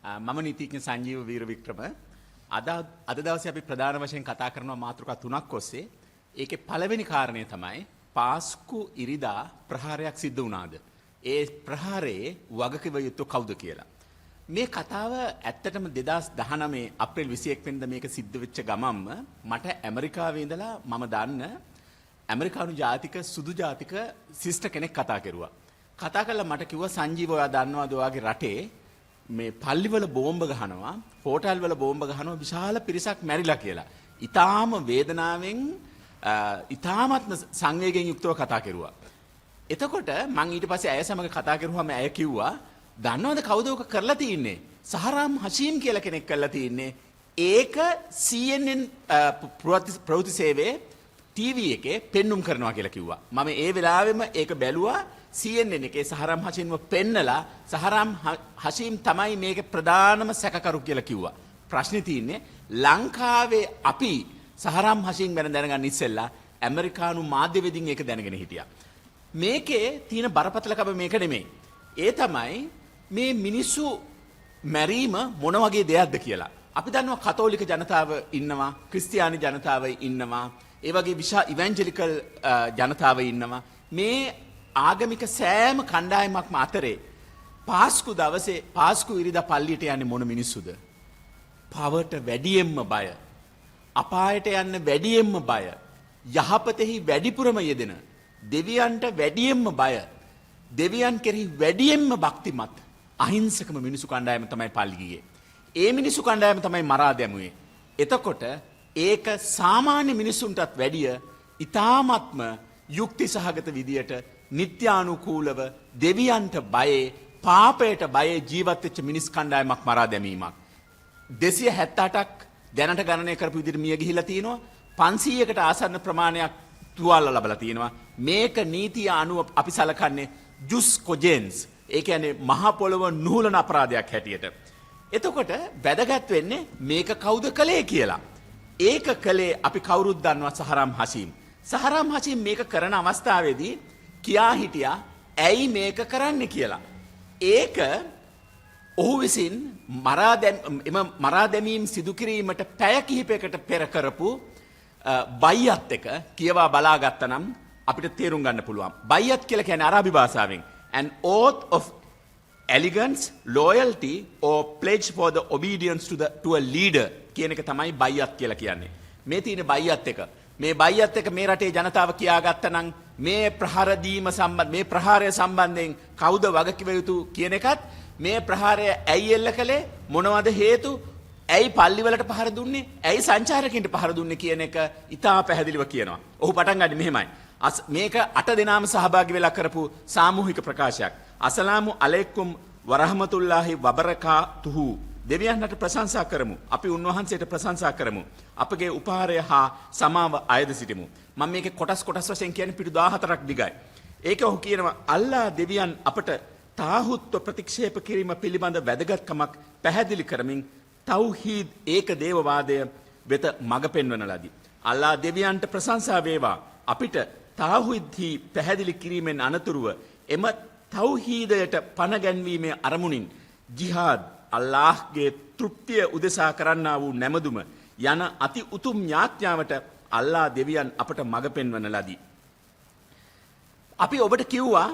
මම නීතිඥ සංජීව වීරවික්‍රම. අද දවසේ අපි ප්‍රධාන වශයෙන් කතා කරනවා මාතෘකා තුනක් ඔස්සේ. ඒකේ පළවෙනි කාරණය තමයි පාස්කු ඉරිදා ප්‍රහාරයක් සිද්ධ වුණාද? ඒ ප්‍රහාරයේ වගකිව යුතු කවුද කියලා. මේ කතාව ඇත්තටම 2019 අප්‍රේල් 21 වෙනිදා මේක සිද්ධ වෙච්ච ගමම්ම මට ඇමරිකාවේ ඉඳලා මම දන්න ඇමරිකානු ජාතික සුදු ජාතික සිස්ටර් කෙනෙක් කතා කරුවා. කතා කළා මට කිව්වා සංජීව ඔයා දන්නවද ඔයාගේ රටේ මේ පල්ලිවල බෝම්බ ගහනවා, හෝටල් වල බෝම්බ ගහනවා, විශාල පිරිසක් මැරිලා කියලා. ඊටාම වේදනාවෙන් ඊටාමත්ම සංවේගයෙන් යුක්තව කතා කරුවා. එතකොට මම ඊට පස්සේ ඇය සමග කතා කරුවාම ඇය කිව්වා දන්නවද කවුද ඔක කරලා තින්නේ? සහරාම් හෂීම් කියලා කෙනෙක් කරලා තින්නේ. ඒක CNN ප්‍රවෘත්ති සේවයේ TV එකේ පෙන්눔 කරනවා කියලා කිව්වා. මම ඒ වෙලාවෙම ඒක බැලුවා. CNN එකේ සහරාම් හෂීම්ව පෙන්නලා සහරාම් හෂීම් තමයි මේකේ ප්‍රධානම සැකකරු කියලා කිව්වා. ප්‍රශ්නේ තියෙන්නේ ලංකාවේ අපි සහරාම් හෂීම් ගැන දැනගන්න ඉස්සෙල්ලා ඇමරිකානු මාධ්‍යවේදීන් ඒක දැනගෙන හිටියා. මේකේ තියෙන බරපතලකම මේක නෙමෙයි. ඒ තමයි මේ මිනිස්සු මැරීම මොන වගේ දෙයක්ද කියලා. අපි දන්නවා කතෝලික ජනතාව ඉන්නවා, ක්‍රිස්තියානි ජනතාව ඉන්නවා, ඒ වගේ විශාල ඉවැන්ජලිකල් ජනතාව ඉන්නවා. මේ ආගමික සෑම කණ්ඩායමක්ම අතරේ පාස්කු දවසේ පාස්කු ඉරිදා පල්ලියට යන්නේ මොන මිනිස්සුද? පවට වැඩියෙන්ම බය, අපායට යන්න වැඩියෙන්ම බය, යහපතෙහි වැඩිපුරම යෙදෙන, දෙවියන්ට වැඩියෙන්ම බය, දෙවියන් කෙරෙහි වැඩියෙන්ම භක්තිමත් අහිංසකම මිනිසු කණ්ඩායම තමයි පල්ලි ගියේ. ඒ මිනිසු කණ්ඩායම තමයි මරා දැමුවේ. එතකොට ඒක සාමාන්‍ය මිනිසුන්ටත් වැඩිය ඊ타ත්ම යුක්ති සහගත විදියට නිත්‍යානුකූලව දෙවියන්ට බයේ, පාපයට බයේ ජීවත් වෙච්ච මිනිස් කණ්ඩායමක් මරා දැමීමක්. 278ක් දැනට ගණනය කරපු විදිහට මිය ගිහිලා තිනවා. 500කට ආසන්න ප්‍රමාණයක් තුවාල ලැබලා තිනවා. මේක නීතිය අනුව අපි සලකන්නේ ජුස් කොජෙන්ස්. ඒ කියන්නේ මහ පොළව නුහුලන අපරාධයක් හැටියට. එතකොට වැදගත් වෙන්නේ මේක කවුද කළේ කියලා. ඒක කළේ අපි කවුරුත් දන්නවා සහරාම් හෂීම්. සහරාම් හෂීම් මේක කරන අවස්ථාවේදී කියා හිටියා ඇයි මේක කරන්න කියලා. ඒක ඔහු විසින් මරා දැමීම් සිදු කිරීමට පැය කිහිපයකට පෙර කරපු බයියත් එක කියවා බලාගත්තා නම් අපිට තේරුම් ගන්න පුළුවන්. බයියත් කියලා කියන්නේ අරාබි භාෂාවෙන් an oath of allegiance, loyalty or pledge for the obedience to a leader කියන එක තමයි බයියත් කියලා කියන්නේ. මේ තියෙන බයියත් එක. මේ බයියත් එක මේ රටේ ජනතාව කියාගත්තා නම් මේ මේ ප්‍රහාරය සම්බන්ධයෙන් කවුද වගකිව යුතු කියන එකත්, මේ ප්‍රහාරය ඇයි එල්ල කළේ, මොනවද හේතු, ඇයි පල්ලිවලට පහර දුන්නේ, ඇයි සංචාරකයන්ට පහර දුන්නේ කියන එක ඉතා පැහැදිලිව කියනවා. ඔහු පටන් ගන්නේ මෙහෙමයි. මේක 8 දෙනාම සහභාගී වෙලා කරපු සාමූහික ප්‍රකාශයක්. අසලාමු අලයිකුම් වරහමතුල්ලාහි වබරකාතුහු. දෙවියන්ට ප්‍රශංසා කරමු. අපි උන්වහන්සේට ප්‍රශංසා කරමු. අපගේ උපහාරය හා සමාව අයද සිටිමු. මම මේකේ කොටස් වශයෙන් කියන්නේ පිටු 14ක් දිගයි. ඒක ඔහු කියනවා අල්ලා දෙවියන් අපට තාහුත්ව ප්‍රතික්ෂේප කිරීම පිළිබඳ වැදගත්කමක් පැහැදිලි කරමින් තෞහීද් ඒක දේවවාදය වෙත මඟ පෙන්වන ලදී. අල්ලා දෙවියන්ට ප්‍රශංසා වේවා. අපිට තාහුද්හි පැහැදිලි කිරීමෙන් අනතුරුව එම තෞහීදයට පණ ගැන්වීමේ අරමුණින් ජිහාද්, අල්ලාහ්ගේ තෘප්තිය උදෙසා කරන්නා වූ නැමදුම යන අති උතුම් ඥාත්‍යාවට අල්ලා දෙවියන් අපට මඟ පෙන්වන ලදී. අපි ඔබට කිව්වා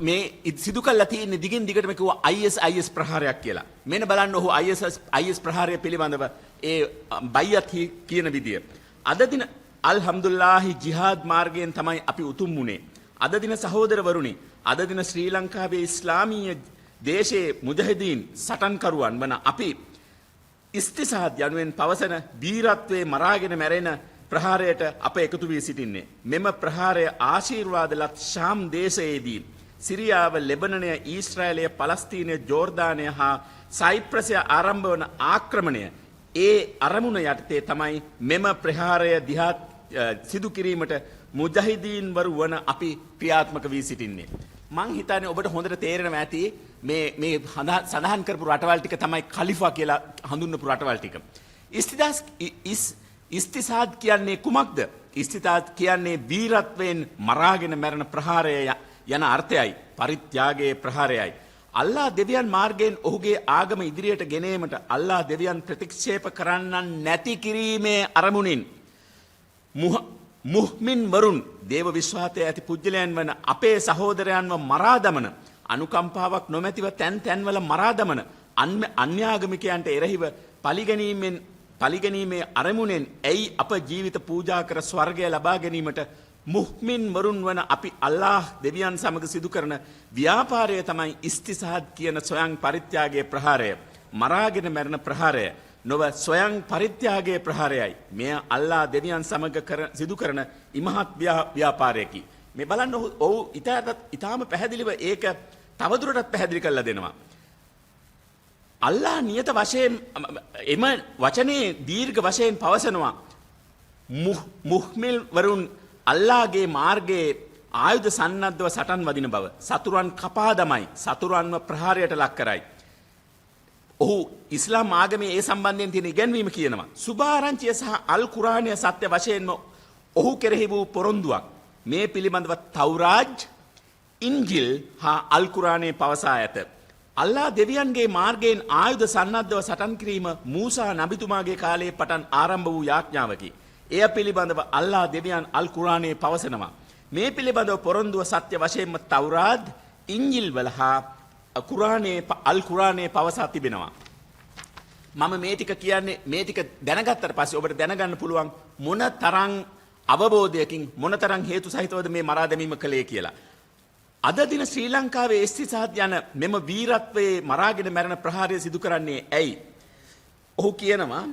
මේ සිදු කළා තියෙන දිගින් දිගටම කිව්වා IS ප්‍රහාරයක් කියලා. මෙන්න බලන්න ඔහු IS ප්‍රහාරය පිළිබඳව ඒ බයියත් කියන විදිය. අද දින අල්හම්දුලිල්ලාහි ජිහාද් මාර්ගයෙන් තමයි අපි උතුම් වුණේ. අද දින සහෝදරවරුනි, අද දින ශ්‍රී ලංකාවේ ඉස්ලාමීය දේශයේ මුජාහිදීන් සටන්කරුවන් වන අපි ඉස්තිසාද් යනුවෙන් පවසන වීරත්වයේ මරාගෙන මැරෙන ප්‍රහාරයට අප එකතු වී සිටින්නේ. මෙම ප්‍රහාරය ආශිර්වාද ලත් ශාම් දේශයේදී සිරියාව, ලෙබනනය, ඊශ්‍රායලය, පලස්තීනය, ජෝර්දානය හා සයිප්‍රසය ආරම්භ වන ආක්‍රමණය ඒ අරමුණ යටතේ තමයි මෙම ප්‍රහාරය දිහා සිදු කිරීමට මුජාහිදීන් වරු වන අපි ක්‍රියාත්මක වී සිටින්නේ. මං හිතන්නේ ඔබට හොඳට තේරෙනවා ඇති මේ සඳහන් කරපු රටවල් ටික තමයි ඛලිෆා කියලා හඳුන්වපු රටවල් ටික. ඉස්තිසාද් කියන්නේ කුමක්ද? ඉස්තිසාද් කියන්නේ වීරත්වයෙන් මරාගෙන මැරෙන ප්‍රහාරය යන අර්ථයයි, පරිත්‍යාගයේ ප්‍රහාරයයි. අල්ලා දෙවියන් මාර්ගයෙන් ඔහුගේ ආගම ඉදිරියට ගෙනීමට අල්ලා දෙවියන් ප්‍රතික්ෂේප කරන්නන් නැති කිරීමේ අරමුණින් මුහ්මින් වරුන් දේව විශ්වාසය ඇති පුජ්‍යලයන් වන අපේ සහෝදරයන්ව මරා දමන අනුකම්පාවක් නොමැතිව තැන් තැන්වල මරා දමන අන්‍යාගමිකයන්ට එරෙහිව පලිගැනීමේ අරමුණෙන් ඇයි අප ජීවිත පූජා කර ස්වර්ගය ලබා ගැනීමට මුහ්මින් වරුන් වන අපි අල්ලාහ් දෙවියන් සමග සිදු කරන ව්‍යාපාරය තමයි ඉස්තිසාද් කියන ස්වයං පරිත්‍යාගයේ ප්‍රහාරය. මරාගෙන මැරෙන ප්‍රහාරය නොව ස්වයං පරිත්‍යාගයේ ප්‍රහාරයයි. මෙය අල්ලාහ් දෙවියන් සමග සිදු කරන ඉමහත් ව්‍යාපාරයකි. මේ බලන්න ඔහු ඊටාම පැහැදිලිව ඒක තවදුරටත් පැහැදිලි කරලා දෙනවා. අල්ලාහ් නියත වශයෙන් එම වචනේ දීර්ඝ වශයෙන් පවසනවා මුහ්මිල් වරුන් අල්ලාහගේ මාර්ගයේ ආයුධ සන්නද්ධව සටන් වදින බව සතුරන් කපා දමයි සතුරන්ව ප්‍රහාරයට ලක් කරයි. ඔහු ඉස්ලාම් ආගමේ ඒ සම්බන්ධයෙන් තියෙන ඉගැන්වීම කියනවා. සුභාරංචිය සහ අල් කුරානය සත්‍ය වශයෙන්ම ඔහු කෙරෙහි වූ පොරොන්දුවක්. මේ පිළිබඳව තවරාජ් ඉන්ජිල් හා අල් කුරානයේ පවසා ඇත. අල්ලා දෙවියන්ගේ මාර්ගයෙන් ආයුධ සන්නද්ධව සටන් කිරීම මූසා නබිතුමාගේ කාලයේ පටන් ආරම්භ වූ යාඥාවකි. එය පිළිබඳව අල්ලා දෙවියන් අල් කුරානයේ පවසනවා. මේ පිළිබඳව පොරොන්දුව සත්‍ය වශයෙන්ම තවරාත් ඉන්ජිල් වල හා අල් කුරානයේ පවසා තිබෙනවා. මම මේ ටික කියන්නේ මේ ටික දැනගත්තට පස්සේ ඔබට දැනගන්න පුළුවන් මොන තරම් අවබෝධයකින් මොන තරම් හේතු සහිතවද මේ මරා දැමීම කළේ කියලා. අද දින ශ්‍රී ලංකාවේ එස්තිසාද් යන මෙම වීරත්වයේ මරාගෙන මැරෙන ප්‍රහාරය සිදු කරන්නේ ඇයි? ඔහු කියනවා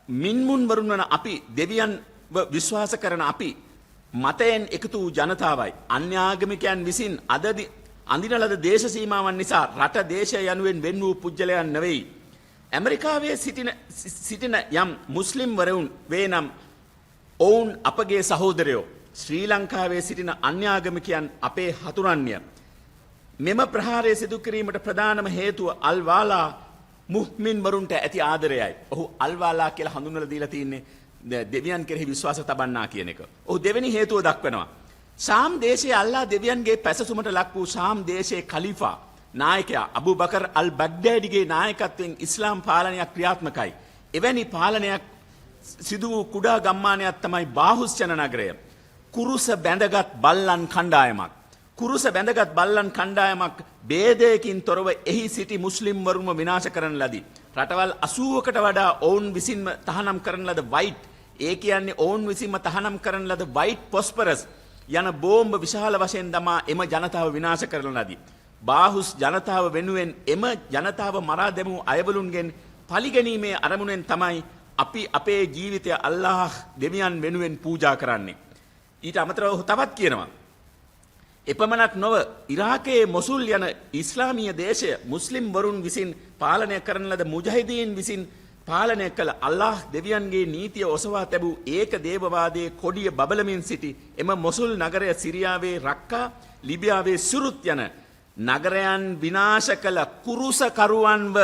මින්මුන් වරුන් වන අපි දෙවියන් විශ්වාස කරන අපි මතයෙන් එකතු වූ ජනතාවයි අන්‍යාගමිකයන් විසින් අඳින ලද දේශ සීමාවන් නිසා රට දේශය යනුවෙන් වෙන් වූ පුජ්‍යලයන් නෙවෙයි. ඇමරිකාවේ සිටින යම් මුස්ලිම් වරුන් වේ නම් ඔවුන් අපගේ සහෝදරයෝ. ශ්‍රී ලංකාවේ සිටින අන්‍යාගමිකයන් අපේ හතුරන්ය. මෙම ප්‍රහාරය සිදු කිරීමට ප්‍රධානම හේතුව අල්වාලා මුහ්මින් වරුන්ට ඇති ආදරයයි. ඔහු අල්වාලා කියලා හඳුන්වලා දීලා තින්නේ දෙවියන් කෙරෙහි විශ්වාස තබන්නා කියන එක. ඔහු දෙවෙනි හේතුව දක්වනවා. ශාම් දේශයේ අල්ලා දෙවියන්ගේ පැසසුමට ලක් වූ ශාම් දේශයේ ඛලීෆා නායකයා අබූ බකර් අල් බග්දාදිගේ නායකත්වයෙන් ඉස්ලාම් පාලනයක් ක්‍රියාත්මකයි. එවැනි පාලනයක් සිදු වූ කුඩා ගම්මානයක් තමයි බාහුස්චන නගරය. කුරුස බැඳගත් බල්ලන් කණ්ඩායමක්. කුරුස බැඳගත් බල්ලන් කණ්ඩායමක් ભેදයකින් තොරව එහි සිටි මුස්ලිම් වරුන්ව විනාශ කරන ලදී. රටවල් 80කට වඩා ඔවුන් විසින්ම තහනම් කරන ලද වයිට් ඒ කියන්නේ ඔවුන් විසින්ම තහනම් කරන ලද වයිට් පොස්පරස් යන බෝම්බ විශාල වශයෙන් දමා එම ජනතාව විනාශ කරන ලදී. බාහුස් ජනතාව වෙනුවෙන් එම ජනතාව මරා දැමූ අයවලුන්ගෙන් පලිගැනීමේ අරමුණෙන් තමයි අපි අපේ ජීවිතය අල්ලාහ් දෙවියන් වෙනුවෙන් පූජා කරන්නේ. ඊට අමතරව තවත් කියනවා. එපමණක් නොව ඉරාකයේ මොසුල් යන ඉස්ලාමීය දේශය මුස්ලිම් වරුන් විසින් පාලනය කරන ලද මුජහිදීන් විසින් පාලනය කළ අල්ලාහ් දෙවියන්ගේ නීතිය ඔසවා තැබූ ඒක දේවවාදයේ කොඩිය බබලමින් සිටි එම මොසුල් නගරය සිරියාවේ රක්කා ලිබියාවේ සුරුත් යන නගරයන් විනාශ කළ කුරුසකරුවන්ව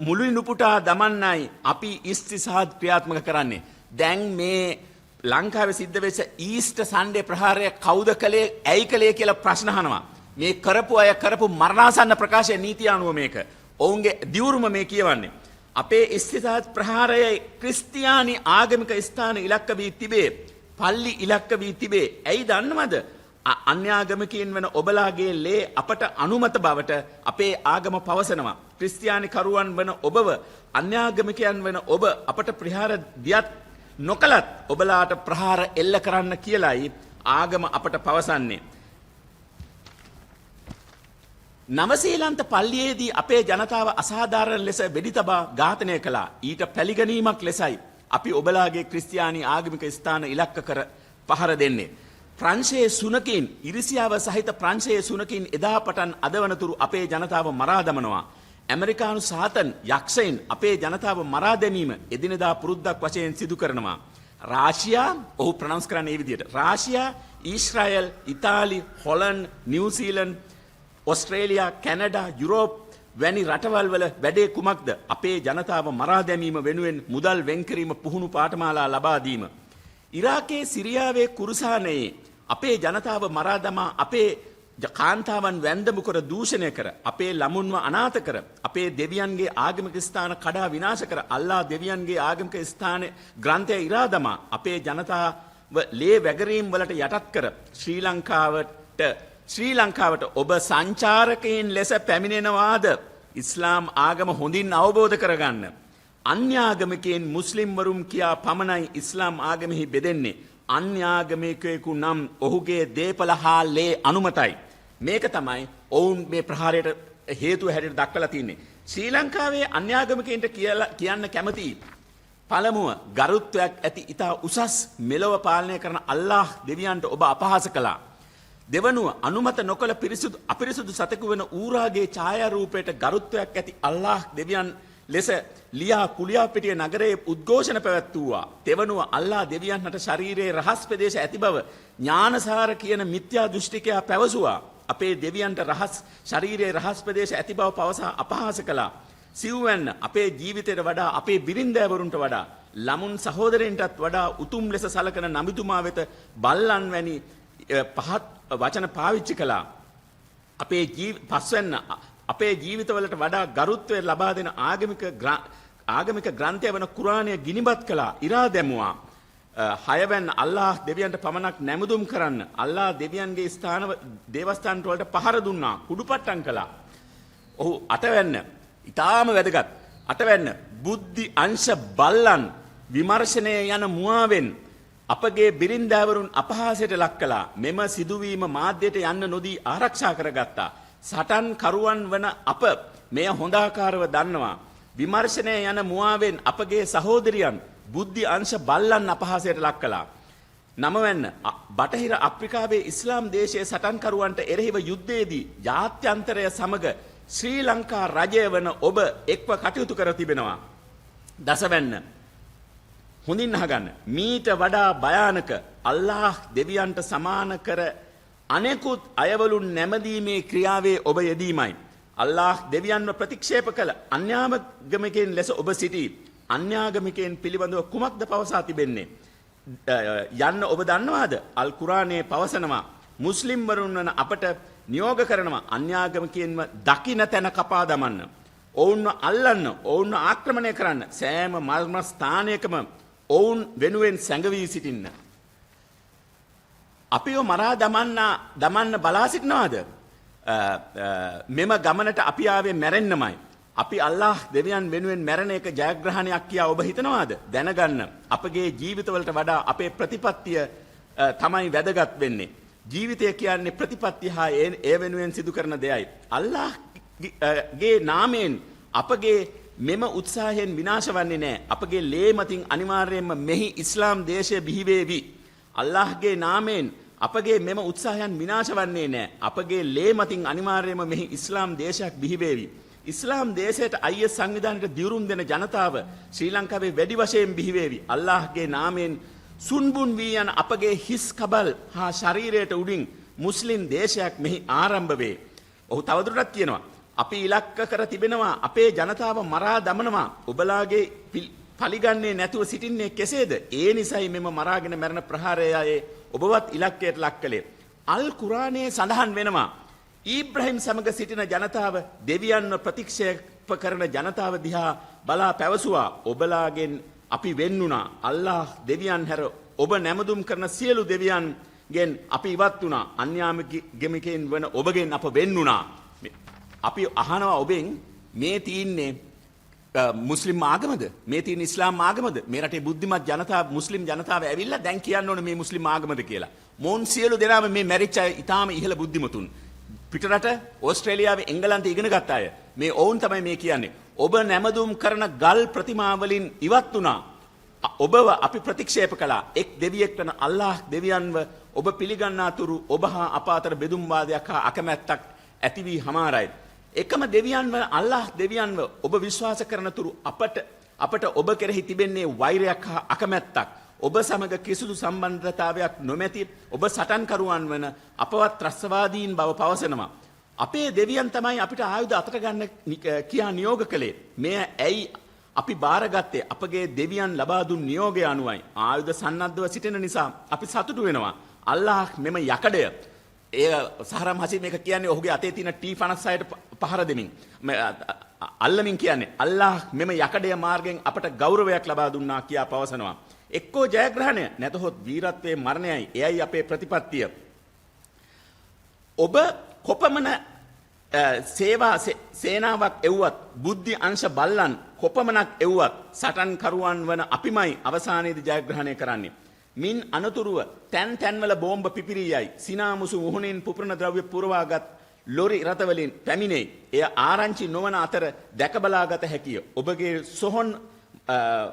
මුළුනුපුටා දමන්නයි අපි ඉස්තිසාද් ක්‍රියාත්මක කරන්නේ. දැන් මේ ලංකාවේ සිද්ධ වෙච්ච ඊස්ටර් සන්ඩේ ප්‍රහාරය කවුද කළේ ඇයි කළේ කියලා ප්‍රශ්න අහනවා. මේ කරපු අය කරපු මරණාසන්න ප්‍රකාශය නීතිය අනුව මේක. ඔවුන්ගේ දියුරුම මේ කියවන්නේ. අපේ ඉස්තිසාද් ප්‍රහාරයේ ක්‍රිස්තියානි ආගමික ස්ථාන ඉලක්ක වී තිබේ. පල්ලි ඉලක්ක වී තිබේ. ඇයි දන්නවද? අන්‍යාගමිකයින් වෙන ඔබලාගේ ලේ අපට අනුමත බවට අපේ ආගම පවසනවා. ක්‍රිස්තියානි කරුවන් වන ඔබව අන්‍යාගමිකයන් වෙන ඔබ අපට ප්‍රහාර දියත් නොකලත් ඔබලාට ප්‍රහාර එල්ල කරන්න කියලායි ආගම අපට පවසන්නේ. නවසීලන්ත පල්ලියේදී අපේ ජනතාව අසාධාරණ ලෙස වෙඩි තබා ඝාතනය කළා. ඊට පැලිගැනීමක් ලෙසයි අපි ඔබලාගේ ක්‍රිස්තියානි ආගමික ස්ථාන ඉලක්ක කර පහර දෙන්නේ. ප්‍රංශයේ සුනකින් ඉරිසියාව සහිත ප්‍රංශයේ සුනකින් එදා පටන් අද වනතුරු අපේ ජනතාව මරා දමනවා. ඇමරිකානු සාතන් යක්ෂයින් අපේ ජනතාව මරා දැමීම එදිනෙදා පුරුද්දක් වශයෙන් සිදු කරනවා. රාශියා ඔහු ප්‍රනවුන්ස් කරන්නේ මේ විදිහට. රාශියා, ඊශ්‍රායල්, ඉතාලි, Holland, New Zealand, Australia, Canada, Europe වැනි රටවල් වල වැඩේ කුමක්ද? අපේ ජනතාව මරා දැමීම වෙනුවෙන් මුදල් වෙන් කිරීම පුහුණු පාඨමාලා ලබා දීම. ඉරාකයේ සිරියාවේ කුරුසානයේ අපේ ජනතාව මරා දමා අපේ කාන්තාවන් වැන්දමු කර දූෂණය කර අපේ ළමුන්ව අනාථ කර අපේ දෙවියන්ගේ ආගමික ස්ථාන කඩා විනාශ කර අල්ලා දෙවියන්ගේ ආගමික ස්ථාන ග්‍රන්ථය ඉරා දමා අපේ ජනතාව ලේ වැගරීම් වලට යටත් කර ශ්‍රී ලංකාවට ඔබ සංචාරකයින් ලෙස පැමිණෙනවාද ඉස්ලාම් ආගම හොඳින් අවබෝධ කරගන්න අන්‍යාගමිකයන් මුස්ලිම් වරුන් කියා පමණයි ඉස්ලාම් ආගමෙහි බෙදෙන්නේ අන්‍යාගමිකයෙකු නම් ඔහුගේ දේපල හා ලේ අනුමතයි මේක තමයි ඔවුන් මේ ප්‍රහාරයට හේතුව හැටියට දක්වලා තින්නේ ශ්‍රී ලංකාවේ අන්‍යාගමිකයන්ට කියන්න කැමති පළමුව ගරුත්වයක් ඇති ඉතා උසස් මෙලොව පාලනය කරන අල්ලාහ් දෙවියන්ට ඔබ අපහාස කළා දෙවනුව අනුමත නොකළ අපිරිසුදු සතෙකු වෙන ඌරාගේ ඡායාරූපයට ගරුත්වයක් ඇති අල්ලාහ් දෙවියන් ලෙස ලියා කුලියාපිටිය නගරයේ උද්ඝෝෂණ පැවැත්වුවා. තෙවනුව අල්ලා දෙවියන්ට ශරීරයේ රහස් ප්‍රදේශ ඇති බව ඥානසාර කියන මිත්‍යා දෘෂ්ටිකයා පැවසුවා. අපේ දෙවියන්ට ශරීරයේ රහස් ප්‍රදේශ ඇති බව පවසා අපහාස කළා. සිව්වැන්න අපේ ජීවිතයට වඩා අපේ බිරින්දෑවරුන්ට වඩා ළමුන් සහෝදරයන්ටත් වඩා උතුම් ලෙස සලකන නබිතුමා වෙත බල්ලන් වැනි පහත් වචන පාවිච්චි කළා. පස්වැන්න අපේ ජීවිතවලට වඩා ගරුත්වය ලබා දෙන ආගමික ග්‍රන්ථය වන කුරාණය ගිනිබත් කළා ඉරා දැමුවා හයවැන්න අල්ලාහ් දෙවියන්ට පමණක් නැමදුම් කරන්න අල්ලාහ් දෙවියන්ගේ දේවස්ථාන වලට පහර දුන්නා කුඩුපට්ටම් කළා ඔහු අටවැන්න ඊටාම වැදගත් අටවැන්න බුද්ධි අංශ බල්ලන් විමර්ශනය යන මුවාවෙන් අපගේ බිරින්දෑවරුන් අපහාසයට ලක් කළා මෙම සිදුවීම මාධ්‍යයට යන්න නොදී ආරක්ෂා කරගත්තා සටන් කරුවන් වන අප මෙය හොඳාකාරව දන්නවා විමර්ශනය යන මුවාවෙන් අපගේ සහෝදරියන් බුද්ධි අංශ බල්ලන් අපහාසයට ලක් කළා නමවැන්න බටහිර අප්‍රිකාවේ ඉස්ලාම් දේශයේ සටන්කරුවන්ට එරෙහිව යුද්ධයේදී ජාත්‍යන්තරය සමග ශ්‍රී ලංකා රජය වන ඔබ එක්ව කටයුතු කර තිබෙනවා දසවැන්න හොඳින් අහගන්න මීට වඩා භයානක අල්ලාහ් දෙවියන්ට සමාන කර අනෙකුත් අයවලුන් නැමදීමේ ක්‍රියාවේ ඔබ යෙදීමයි. අල්ලාහ් දෙවියන්ව ප්‍රතික්ෂේප කළ අන්‍යාගමිකයන් ලෙස ඔබ සිටී. අන්‍යාගමිකයන් පිළිබඳව කුමක්ද පවසා තිබෙන්නේ? යන්න ඔබ දන්නවාද? අල් කුරානයේ පවසනවා මුස්ලිම් වරුන් වන අපට නියෝග කරනවා අන්‍යාගමිකයන්ව දකින්න තැන කපා දමන්න. ඔවුන්ව අල්ලන්න, ඔවුන්ව ආක්‍රමණය කරන්න, සෑම මර්ම ස්ථානයකම ඔවුන් වෙනුවෙන් සැඟවී සිටින්න. අපිව මරා දමන්න බලා සිටිනවාද? මෙම ගමනට අපි ආවේ මැරෙන්නමයි. අපි අල්ලාහ් දෙවියන් වෙනුවෙන් මැරෙන එක ජයග්‍රහණයක් කියා ඔබ හිතනවාද? දැනගන්න. අපගේ ජීවිතවලට වඩා අපේ ප්‍රතිපත්තිය තමයි වැදගත් වෙන්නේ. ජීවිතය කියන්නේ ප්‍රතිපත්තිය හා ඒ වෙනුවෙන් සිදු කරන දෙයයි. අල්ලාහ්ගේ නාමයෙන් අපගේ මෙම උත්සාහයෙන් විනාශ වන්නේ නැහැ. අපගේ ලේ මතින් අනිවාර්යයෙන්ම මෙහි ඉස්ලාම් දේශය බිහි වේවි. අල්ලාහ්ගේ නාමයෙන් අපගේ මෙම උත්සාහයන් විනාශ වන්නේ නැහැ. අපගේ ලේ මතින් අනිවාර්යයෙන්ම මෙහි ඉස්ලාම් දේශයක් බිහි වේවි. ඉස්ලාම් දේශයට IS සංවිධානයට දියුරුම් දෙන ජනතාව ශ්‍රී ලංකාවේ වැඩි වශයෙන් බිහි වේවි. අල්ලාහ්ගේ නාමයෙන් සුන්බුන් වී යන අපගේ හිස් කබල් හා ශරීරයට උඩින් මුස්ලිම් දේශයක් මෙහි ආරම්භ වේ. ඔහු තවදුරටත් කියනවා අපි ඉලක්ක කර තිබෙනවා අපේ ජනතාව මරා දමනවා. ඔබලාගේ පලිගන්නේ නැතුව සිටින්නේ කෙසේද? ඒ නිසයි මෙම මරාගෙන මරණ ප්‍රහාරයයේ ඔබවත් ඉලක්කයට ලක් කළේ. අල් කුරානයේ සඳහන් වෙනවා ඊබ්‍රහීම් සමග සිටින ජනතාව දෙවියන්ව ප්‍රතික්ෂේප කරන ජනතාව දිහා බලා පැවසුවා ඔබලාගෙන් අපි වෙන්නුණා. අල්ලාහ් දෙවියන් හැර ඔබ නැමදුම් කරන සියලු දෙවියන්ගෙන් අපි ඉවත් වුණා. අන්‍යාගමිකයන් වන ඔබගෙන් අප වෙන්නුණා. අපි අහනවා ඔබෙන් මේ තියන්නේ මුස්ලිම් ආගමද? මේ තියෙන ඉස්ලාම් ආගමද? මේ රටේ බුද්ධිමත් ජනතාව මුස්ලිම් ජනතාව ඇවිල්ලා දැන් කියන්න ඕනේ මේ මුස්ලිම් ආගමද කියලා. මොන් සියලු දෙනාම මේ මැරිච්ච අය ඊටාම ඉහළ බුද්ධිමතුන්. පිටරට ඕස්ට්‍රේලියාවේ එංගලන්තේ ඉගෙන ගත්ත අය. මේ ඔවුන් තමයි මේ කියන්නේ. ඔබ නැමදුම් කරන ගල් ප්‍රතිමා වලින් ඉවත් වුණා. ඔබව අපි ප්‍රතික්ෂේප කළා. එක් දෙවියෙක් වන අල්ලාහ් දෙවියන්ව ඔබ පිළිගන්නාතුරු ඔබ හා අප අතර බෙදුම් වාදයක් හා අකමැත්තක් ඇති වී හමාරයි. එකම දෙවියන්ව අල්ලාහ් දෙවියන්ව ඔබ විශ්වාස කරනතුරු අපට ඔබ කෙරෙහි තිබෙන්නේ වෛරයක් හා අකමැත්තක්. ඔබ සමග කිසිදු සම්බන්ධතාවයක් නොමැති ඔබ සටන්කරුවන් වන අපවත් ත්‍රස්තවාදීන් බව පවසනවා. අපේ දෙවියන් තමයි අපිට ආයුධ අතට ගන්න කියා නියෝග කළේ. මෙය ඇයි අපි බාරගත්තේ? අපගේ දෙවියන් ලබා දුන් නියෝගය අනුවයි. ආයුධ සන්නද්ධව සිටින නිසා අපි සතුටු වෙනවා. අල්ලාහ් මෙම යකඩය ඒ සහරම් හසීම් එක කියන්නේ ඔහුගේ අතේ තියෙන T56ට පහර දෙමින් අල්ලමින් කියන්නේ අල්ලාහ් මෙම යකඩය මාර්ගයෙන් අපට ගෞරවයක් ලබා දුන්නා කියා පවසනවා. එක්කෝ ජයග්‍රහණය නැතහොත් වීරත්වයේ මරණයයි. එයයි අපේ ප්‍රතිපත්තිය. ඔබ කොපමණ සේනාවක් එව්වත් බුද්ධි අංශ බල්ලන් කොපමණක් එව්වත් සටන් කරුවන් වන අපිමයි අවසානයේදී ජයග්‍රහණය කරන්නේ. මින් අනතුරුව තැන් තැන්වල බෝම්බ පිපිරියයි සිනාමුසු මුහුණින් පුපුරන ද්‍රව්‍ය පුරවාගත් ලොරි රථවලින් පැමිණෙයි. එය ආරංචි නොවන අතර දැකබලාගත හැකිය. ඔබගේ සොහොන්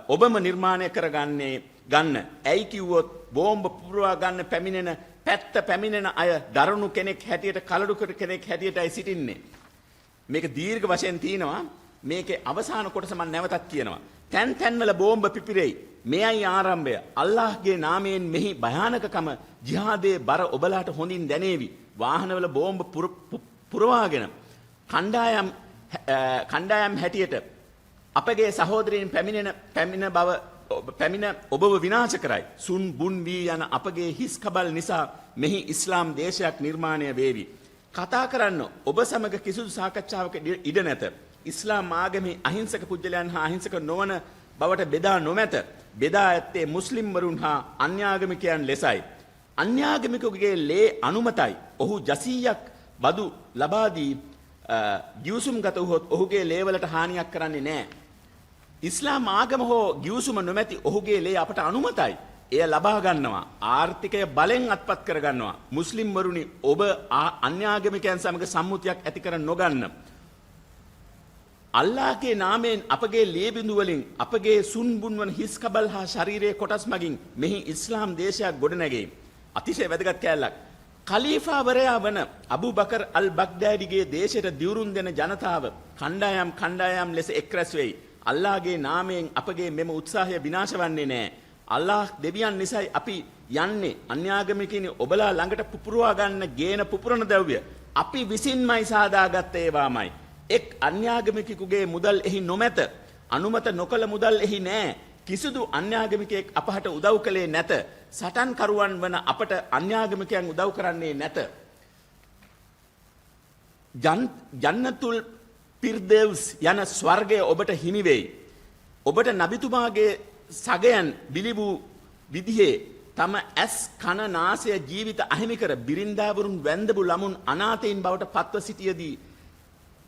ඔබම නිර්මාණය කරගන්නේ ගන්න. ඇයි කිව්වොත් බෝම්බ පුපුරවා ගන්න පැමිණෙන පැත්ත පැමිණෙන අය දරුණු කෙනෙක් හැටියට කලඩු කෙනෙක් හැටියටයි සිටින්නේ. මේක දීර්ඝ වශයෙන් තියෙනවා. මේකේ අවසාන කොටස මම නැවතත් කියනවා. තැන් තැන්වල බෝම්බ පිපිරෙයි. මෙයයි ආරම්භය. අල්ලාහ්ගේ නාමයෙන් මෙහි භයානකකම ජිහාදයේ බර ඔබලාට හොඳින් දැනේවි. වාහනවල බෝම්බ පුරවාගෙන කණ්ඩායම් හැටියට අපගේ සහෝදරයන් පැමිණ ඔබව විනාශ කරයි. සුන් බුන් වී යන අපගේ හිස් කබල් නිසා මෙහි ඉස්ලාම් දේශයක් නිර්මාණය වේවි. කතා කරන්න ඔබ සමග කිසිදු සාකච්ඡාවක ඉඩ නැත. ඉස්ලාම් ආගමේ අහිංසක පුජ්‍යලයන් හා අහිංසක නොවන බවට බෙදා නොමැත. බෙදා ඇත්තේ මුස්ලිම් වරුන් හා අන්‍යාගමිකයන් ලෙසයි. අන්‍යාගමිකගේ ලේ අනුමතයි. ඔහු ජසීයක් බදු ලබා දී ගිවිසුම් ගත වූහොත් ඔහුගේ ලේවලට හානියක් කරන්නේ නැහැ. ඉස්ලාම් ආගම හෝ ගිවිසුම නොමැති ඔහුගේ ලේ අපට අනුමතයි. එය ලබා ගන්නවා. ආර්ථිකය බලෙන් අත්පත් කර ගන්නවා. මුස්ලිම් වරුනි ඔබ අන්‍යාගමිකයන් සමග සම්මුතියක් ඇති කර නොගන්න. අල්ලාහ්ගේ නාමයෙන් අපගේ ලේ බිඳු වලින් අපගේ සුන් බුන් වන හිස් කබල් හා ශරීරයේ කොටස් මගින් මෙහි ඉස්ලාම් දේශයක් ගොඩනැගේ. අතිශය වැදගත් කැලලක්. ඛලීෆාවරයා වන අබු බකර් අල් බග්දාදිගේ දේශයට දිවුරුම් දෙන ජනතාව කණ්ඩායම් ලෙස එක් රැස් වෙයි. අල්ලාහ්ගේ නාමයෙන් අපගේ මෙම උත්සාහය විනාශ වන්නේ නැහැ. අල්ලාහ් දෙවියන් නිසයි අපි යන්නේ. අන්‍යාගමිකිනි ඔබලා ළඟට පුපුරවා ගන්න ගේන පුපුරන ද්‍රව්‍ය අපි විසින්මයි සාදාගත්තේ ඒවාමයි. එක් අන්‍යාගමිකෙකුගේ මුදල් එහි නොමැත. අනුමත නොකළ මුදල් එහි නැහැ. කිසිදු අන්‍යාගමිකයෙක් අපහට උදව් කළේ නැත. සටන් කරුවන් වන අපට අන්‍යාගමිකයන් උදව් කරන්නේ නැත. ජන්නතුල් පිර්දෙව්ස් යන ස්වර්ගය ඔබට හිමි වෙයි. ඔබට නබිතුමාගේ සගයන් බිලිවූ විදිහේ තම ඇස් කන නාසය ජීවිත අහිමි කර බිරින්දාවරුන් වැන්දපු ළමුන් අනාථයින් බවට පත්ව සිටියදී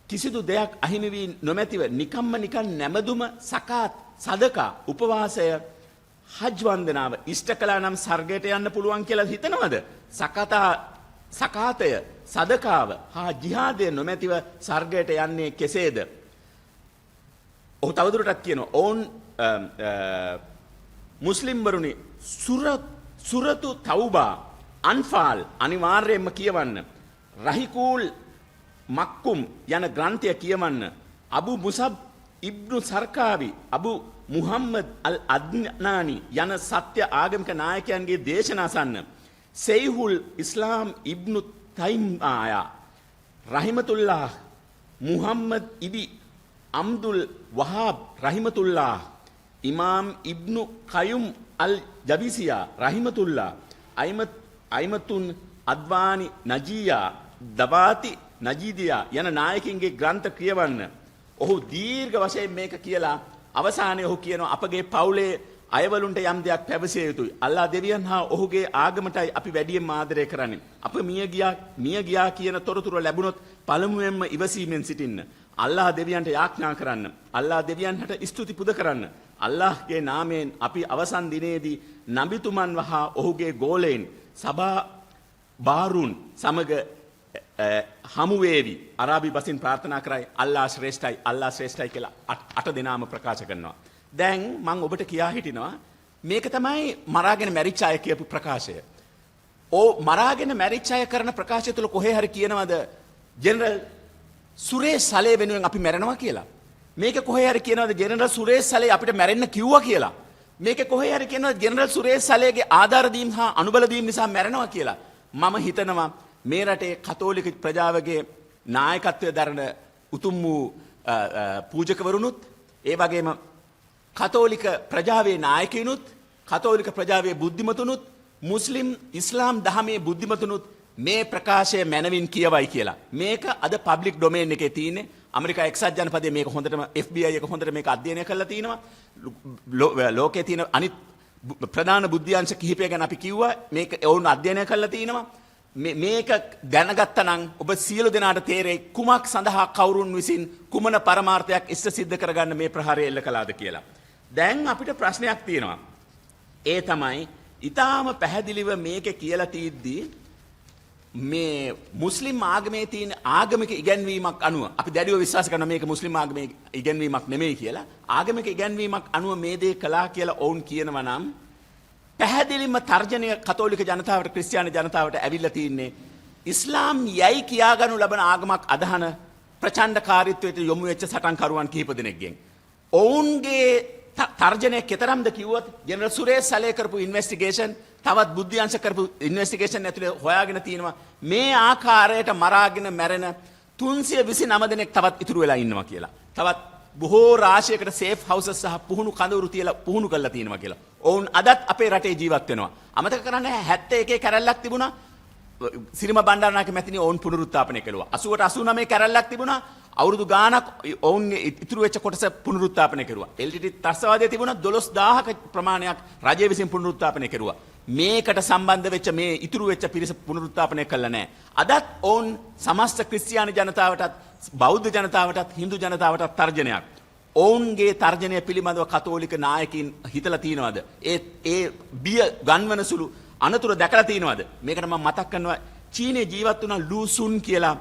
කිසිදු දෙයක් අහිමි වී නොමැතිව නිකම්ම නිකන් නැමදුම සකාත් සදකා උපවාසය හජ් වන්දනාව ඉෂ්ට කළා නම් ස්වර්ගයට යන්න පුළුවන් කියලා හිතනවද? සකාතය සදකාව හා ජිහාදය නොමැතිව ස්වර්ගයට යන්නේ කෙසේද? ඔහු තවදුරටත් කියනවා ඔවුන් මුස්ලිම් වරුනි සුරතු තවුබා අන්ෆාල් අනිවාර්යයෙන්ම කියවන්න. රහිකූල් මක්කුම් යන ග්‍රන්ථය කියවන්න. අබු මුසබ් ඉබ්නු සර්කාවි අබු මුහම්මද් අල් අද්නානි යන සත්‍ය ආගමික නායකයන්ගේ දේශනා අසන්න. සෙයිහුල් ඉස්ලාම් ඉබ්නු තයිමායා රහිමතුල්ලාහ් මුහම්මද් ඉබි අම්දුල් වහාබ් රහිමතුල්ලාහ් ඉමාම් ඉබ්නු කයුම් අල් ජබිසියා රහිමතුල්ලාහ් අයිමතුන් අද්වානි නජියා දවාති නජීදියා යන නායකින්ගේ ග්‍රන්ථ කියවන්න. ඔහු දීර්ඝ වශයෙන් මේක කියලා අවසානයේ ඔහු කියනවා අපගේ පවුලේ අයවලුන්ට යම් දෙයක් පැවසිය යුතුයි. අල්ලාහ් දෙවියන් හා ඔහුගේ ආගමටයි අපි වැඩියෙන්ම ආදරය කරන්නේ. අප මිය ගියා කියන තොරතුරු ලැබුණොත් පළමුවෙන්ම ඉවසීමෙන් සිටින්න. අල්ලාහ් දෙවියන්ට යාඥා කරන්න. අල්ලාහ් දෙවියන්ට ස්තුති පුද කරන්න. අල්ලාහ්ගේ නාමයෙන් අපි අවසන් දිනේදී නබිතුමන් වහා ඔහුගේ ගෝලයන් සබා බාරුන් සමග හමු වේවි. අරාබි බසින් ප්‍රාර්ථනා කරයි අල්ලාහ් ශ්‍රේෂ්ඨයි කියලා අට දෙනාම ප්‍රකාශ කරනවා. දැන් මම ඔබට කියා හිටිනවා මේක තමයි මරාගෙන මැරිච්ච අය කියපු ප්‍රකාශය. මරාගෙන මැරිච්ච අය කරන ප්‍රකාශය තුල කොහේ හරි කියනවද ජෙනරල් සුරේෂ් සලේ වෙනුවෙන් අපි මැරෙනවා කියලා? මේක කොහේ හරි කියනවද ජෙනරල් සුරේෂ් සලේ අපිට මැරෙන්න කිව්වා කියලා? මේක කොහේ හරි කියනවද ජෙනරල් සුරේෂ් සලේගේ ආධාර දීම් හා අනුබල දීම් නිසා මැරෙනවා කියලා? මම හිතනවා මේ රටේ කතෝලික ප්‍රජාවගේ නායකත්වය දරන උතුම් වූ පූජකවරුනුත් ඒ වගේම කතෝලික ප්‍රජාවේ නායකයිනුත් කතෝලික ප්‍රජාවේ බුද්ධිමතුනුත් මුස්ලිම් ඉස්ලාම් දහමේ බුද්ධිමතුනුත් මේ ප්‍රකාශය මැනවින් කියවයි කියලා. මේක අද පබ්ලික් ඩොමේන් එකේ තියෙන්නේ. ඇමරිකා එක්සත් ජනපදයේ මේක හොඳටම FBI එක හොඳට මේක අධ්‍යයනය කරලා තිනවා. ලෝකයේ තියෙන අනිත් ප්‍රධාන බුද්ධ්‍යංශ කිහිපය ගැන අපි කිව්වා. මේක වුන් අධ්‍යයනය කරලා තිනවා. මේක දැනගත්තා නම් ඔබ සියලු දෙනාට තේරෙයි කුමක් සඳහා කවුරුන් විසින් කුමන පරමාර්ථයක් ඉෂ්ට සිද්ධ කරගන්න මේ ප්‍රහාරය එල්ල කළාද කියලා. දැන් අපිට ප්‍රශ්නයක් තියෙනවා. ඒ තමයි ඊටාම පැහැදිලිව මේක කියලා තියද්දී මේ මුස්ලිම් ආගමේ තියෙන ආගමික ඉගැන්වීමක් අනුව අපි දැඩිව විශ්වාස කරනවා මේක මුස්ලිම් ආගමේ ඉගැන්වීමක් නෙමෙයි කියලා. ආගමික ඉගැන්වීමක් අනුව මේ දේ කළා කියලා ඔවුන් කියනවා නම් පැහැදිලිම තර්ජනය කතෝලික ජනතාවට ක්‍රිස්තියානි ජනතාවට ඇවිල්ලා තින්නේ ඉස්ලාම් යයි කියාගනු ලබන ආගමක් අදහන ප්‍රචණ්ඩකාරීත්වයට යොමු වෙච්ච සටන්කරුවන් කිහිප දෙනෙක්ගෙන්. ඔවුන්ගේ තර්ජනය කෙතරම්ද කිව්වොත් ජෙනරල් සුරේෂ් සලේ කරපු ඉන්වෙස්ටිගේෂන් තවත් බුද්ධ්‍යංශ කරපු ඉන්වෙස්ටිගේෂන් ඇතුලේ හොයාගෙන තියෙනවා මේ ආකාරයට මරාගෙන මැරෙන 329 දෙනෙක් තවත් ඉතුරු වෙලා ඉන්නවා කියලා. තවත් බොහෝ රාශියකට සේෆ් හවුසස් සහ පුහුණු කඳවුරු තියලා පුහුණු කරලා තියෙනවා කියලා. ඔවුන් අදත් අපේ රටේ ජීවත් වෙනවා. අමතක කරන්න 71 කැරැල්ලක් තිබුණා. සිරිම බණ්ඩාරනායක මැතිණිය ඔවුන් පුනරුත්ථාපනය කළා. 80ට 89 කැරැල්ලක් තිබුණා. අවුරුදු ගාණක් ඔවුන් ඉතුරු වෙච්ච කොටස පුනරුත්ථාපනය කරුවා. LTT ත්‍රස්තවාදයේ තිබුණා 12000ක ප්‍රමාණයක් රජය විසින් පුනරුත්ථාපනය කරුවා. මේකට සම්බන්ධ වෙච්ච මේ ඉතුරු වෙච්ච පිරිස පුනරුත්ථාපනය කළා නැහැ. අදත් ඔවුන් සමස්ත ක්‍රිස්තියානි ජනතාවටත් බෞද්ධ ජනතාවටත් හින්දු ජනතාවටත් තර්ජනයක්. ඔවුන්ගේ තර්ජනය පිළිබඳව කතෝලික නායකින් හිතලා තියනවාද? ඒ බිය ගන්වන සුළු අනතුරු දැකලා තියනවාද? මේකට මම මතක් කරනවා චීනයේ ජීවත් වුණ ලූ සුන් කියලා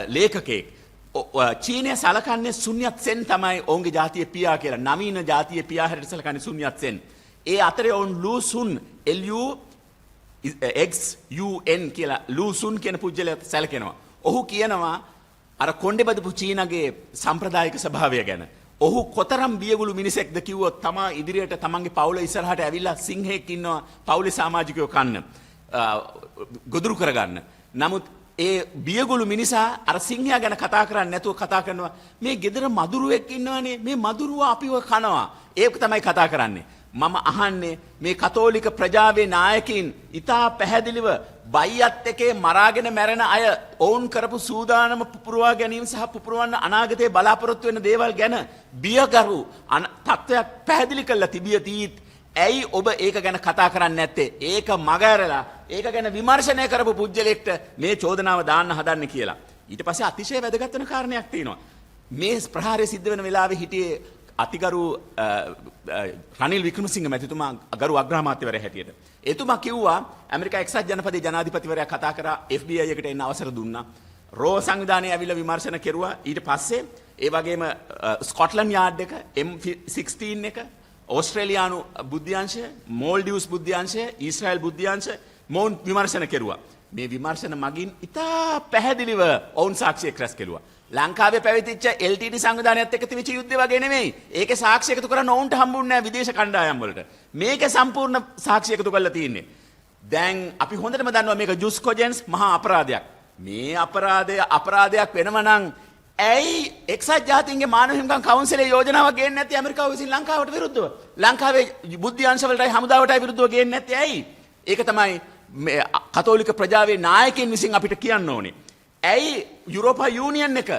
ලේඛකයෙක්. චීනය සලකන්නේ සුන්යත් සෙන් තමයි ඔවුන්ගේ ජාතිය පියා කියලා. නවීන ජාතිය පියා හැටියට සලකන්නේ සුන්යත් සෙන්. ඒ අතරේ ඔවුන් ලූ සුන් LUXUN කියලා ලූ සුන් කියන පුජ්‍යලයා සැලකෙනවා. ඔහු කියනවා අර කොණ්ඩේ බදපු චීනගේ සම්ප්‍රදායික ස්වභාවය ගැන. ඔහු කොතරම් බියගුළු මිනිසෙක්ද කිව්වොත් තමා ඉදිරියට තමන්ගේ පවුල ඉස්සරහට ඇවිල්ලා සිංහෙක් ඉන්නවා පවුලේ සමාජිකයෝ කන්න ගොදුරු කරගන්න. නමුත් ඒ බියගුළු මිනිසා අර සිංහයා ගැන කතා කරන්නේ නැතුව කතා කරනවා මේ ගෙදර මදුරුවෙක් ඉන්නවනේ මේ මදුරුවා අපිව කනවා. ඒක තමයි කතා කරන්නේ. මම අහන්නේ මේ කතෝලික ප්‍රජාවේ නායකින් ඉතා පැහැදිලිව බයියත් එකේ මරාගෙන මැරෙන අය ඔවුන් කරපු සූදානම පුපුරවා ගැනීම සහ පුපුරවන්න අනාගතයේ බලාපොරොත්තු වෙන දේවල් ගැන බියකරු තත්ත්වයක් පැහැදිලි කරලා තිබියදීත් ඇයි ඔබ ඒක ගැන කතා කරන්නේ නැත්තේ? ඒක මගහැරලා ඒක ගැන විමර්ශනය කරපු පුජ්‍යලෙක්ට මේ චෝදනාව දාන්න හදන්නේ කියලා. ඊට පස්සේ අතිශය වැදගත් වෙන කාරණයක් තියෙනවා. මේ ප්‍රහාරය සිද්ධ වෙන වෙලාවේ හිටියේ අතිගරු රනිල් වික්‍රමසිංහ මැතිතුමා ගරු අග්‍රාමාත්‍යවරයා හැටියට. එතුමා කිව්වා ඇමරිකා එක්සත් ජනපදයේ ජනාධිපතිවරයා කතා කරා FBI එකට එන්න අවසර දුන්නා. රෝ සංවිධානය ඇවිල්ලා විමර්ශන කෙරුවා. ඊට පස්සේ ඒ වගේම ස්කොට්ලන්ඩ් යාඩ් එක M16 එක ඕස්ට්‍රේලියානු බුද්ධ්‍යංශය මෝල්ඩිව්ස් බුද්ධ්‍යංශය ඊශ්‍රායල් බුද්ධ්‍යංශය මොවුන් විමර්ශන කෙරුවා. මේ විමර්ශන මගින් ඉතා පැහැදිලිව ඔවුන් සාක්ෂියක් රැස් කෙරුවා. ලංකාවේ පැවතිච්ච LTT සංවිධානයත් එක්ක තිබිච්ච යුද්ධය වගේ නෙමෙයි. ඒකේ සාක්ෂි එකතු කරන්න ඔවුන්ට හම්බුන්නේ නැහැ විදේශ කණ්ඩායම් වලට. මේකේ සම්පූර්ණ සාක්ෂි එකතු කරලා තියෙන්නේ. දැන් අපි හොඳටම දන්නවා මේක ජුස් කොජෙන්ස් මහා අපරාධයක්. මේ අපරාධයක් වෙනව නම් ඇයි එක්සත් ජාතීන්ගේ මානව හිමිකම් කවුන්සිලේ යෝජනාවක් ගේන්නේ නැති ඇමරිකාව විසින් ලංකාවට විරුද්ධව? ලංකාවේ බුද්ධ්‍යංශ වලටයි හමුදාවටයි විරුද්ධව ගේන්නේ නැත්තේ ඇයි? ඒක තමයි කතෝලික ප්‍රජාවේ නායකයන් විසින් අපිට කියන්න ඕනේ. ඇයි යුරෝපා යූනියන් එක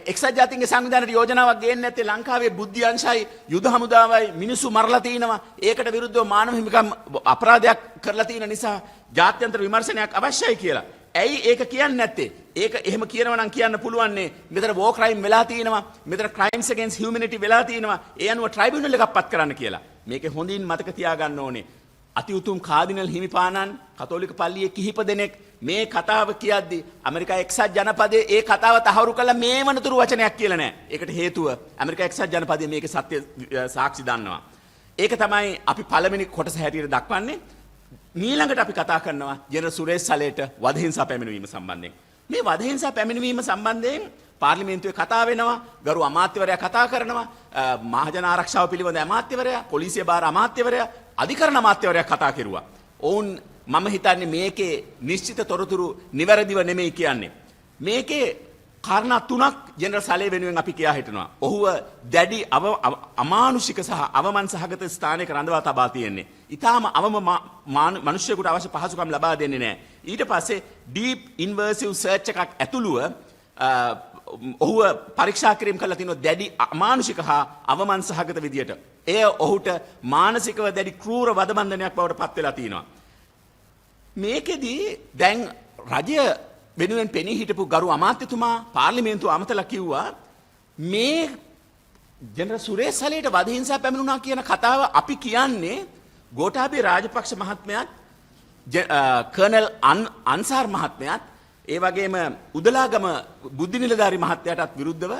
එක්සත් ජාතීන්ගේ සංවිධානයට යෝජනාවක් ගේන්නේ නැත්තේ? ලංකාවේ බුද්ධ්‍යංශයි යුද හමුදාවයි මිනිස්සු මරලා තිනවා. ඒකට විරුද්ධව මානව හිමිකම් අපරාධයක් කරලා තියෙන නිසා ජාත්‍යන්තර විමර්ශනයක් අවශ්‍යයි කියලා. ඇයි ඒක කියන්නේ නැත්තේ? ඒක එහෙම කියනවා නම් කියන්න පුළුවන්නේ මෙතන වෝ ක්‍රයිම් වෙලා තියෙනවා. මෙතන ක්‍රයිම්ස් අගේන්ස්ට් හියුමැනිටි වෙලා තියෙනවා. ඒ අනුව ට්‍රයිබියුනල් එකක් පත් කරන්න කියලා. මේකේ හොඳින් මතක තියාගන්න ඕනේ. අති උතුම් කාදිනල් හිමිපාණන් කතෝලික පල්ලියේ කිහිප දෙනෙක් මේ කතාව කියද්දි ඇමරිකා එක්සත් ජනපදයේ ඒ කතාව තහවුරු කළා මේ වනතුරු වචනයක් කියලා නෑ. ඒකට හේතුව ඇමරිකා එක්සත් ජනපදයේ මේකේ සත්‍ය සාක්ෂි දන්නවා. ඒක තමයි අපි පළවෙනි කොටස හැටියට දක්වන්නේ. ඊළඟට අපි කතා කරනවා ජෙනරල් සුරේෂ් සලේට වධහිංසා පැමිණවීම සම්බන්ධයෙන්. මේ වධහිංසා පැමිණවීම සම්බන්ධයෙන් පාර්ලිමේන්තුවේ කතා වෙනවා. ගරු අමාත්‍යවරයා කතා කරනවා. මහජන ආරක්ෂාව පිළිබඳ අමාත්‍යවරයා, පොලිසිය භාර අමාත්‍යවරයා, අධිකරණ අමාත්‍යවරයා කතා කෙරුවා. ඔවුන් මම හිතන්නේ මේකේ නිශ්චිත තොරතුරු නිවැරදිව නෙමෙයි කියන්නේ. මේකේ කාරණා තුනක් ජෙනරල් සලේ වෙනුවෙන් අපි කියා හිටනවා. ඔහුව දැඩි අමානුෂික සහ අවමන් සහගත ස්ථානයක රඳවා තබා තියෙන්නේ. ඊටාම අවම මිනිස්සුෙකුට අවශ්‍ය පහසුකම් ලබා දෙන්නේ නැහැ. ඊට පස්සේ ඩීප් ඉන්වර්සිව් සර්ච් එකක් ඇතුළුව ඔහුව පරීක්ෂා කිරීම කළා තිනෝ දැඩි අමානුෂික හා අවමන් සහගත විදියට. එය ඔහුට මානසිකව දැඩි ක්‍රූර වදබන්ධනයක් බවට පත් වෙලා තිනවා. මේකෙදී දැන් රජය වෙනුවෙන් පෙනී හිටපු ගරු අමාත්‍යතුමා පාර්ලිමේන්තුව අමතලා කිව්වා මේ ජනරල් සුරේෂ් සලේට වදහිංසා පැමිණුණා කියන කතාව අපි කියන්නේ ගෝඨාභය රාජපක්ෂ මහත්මයාත් කර්නල් අන්සාර් මහත්මයාත් ඒ වගේම උදලාගම බුද්ධි නිලධාරි මහත්තයාටත් විරුද්ධව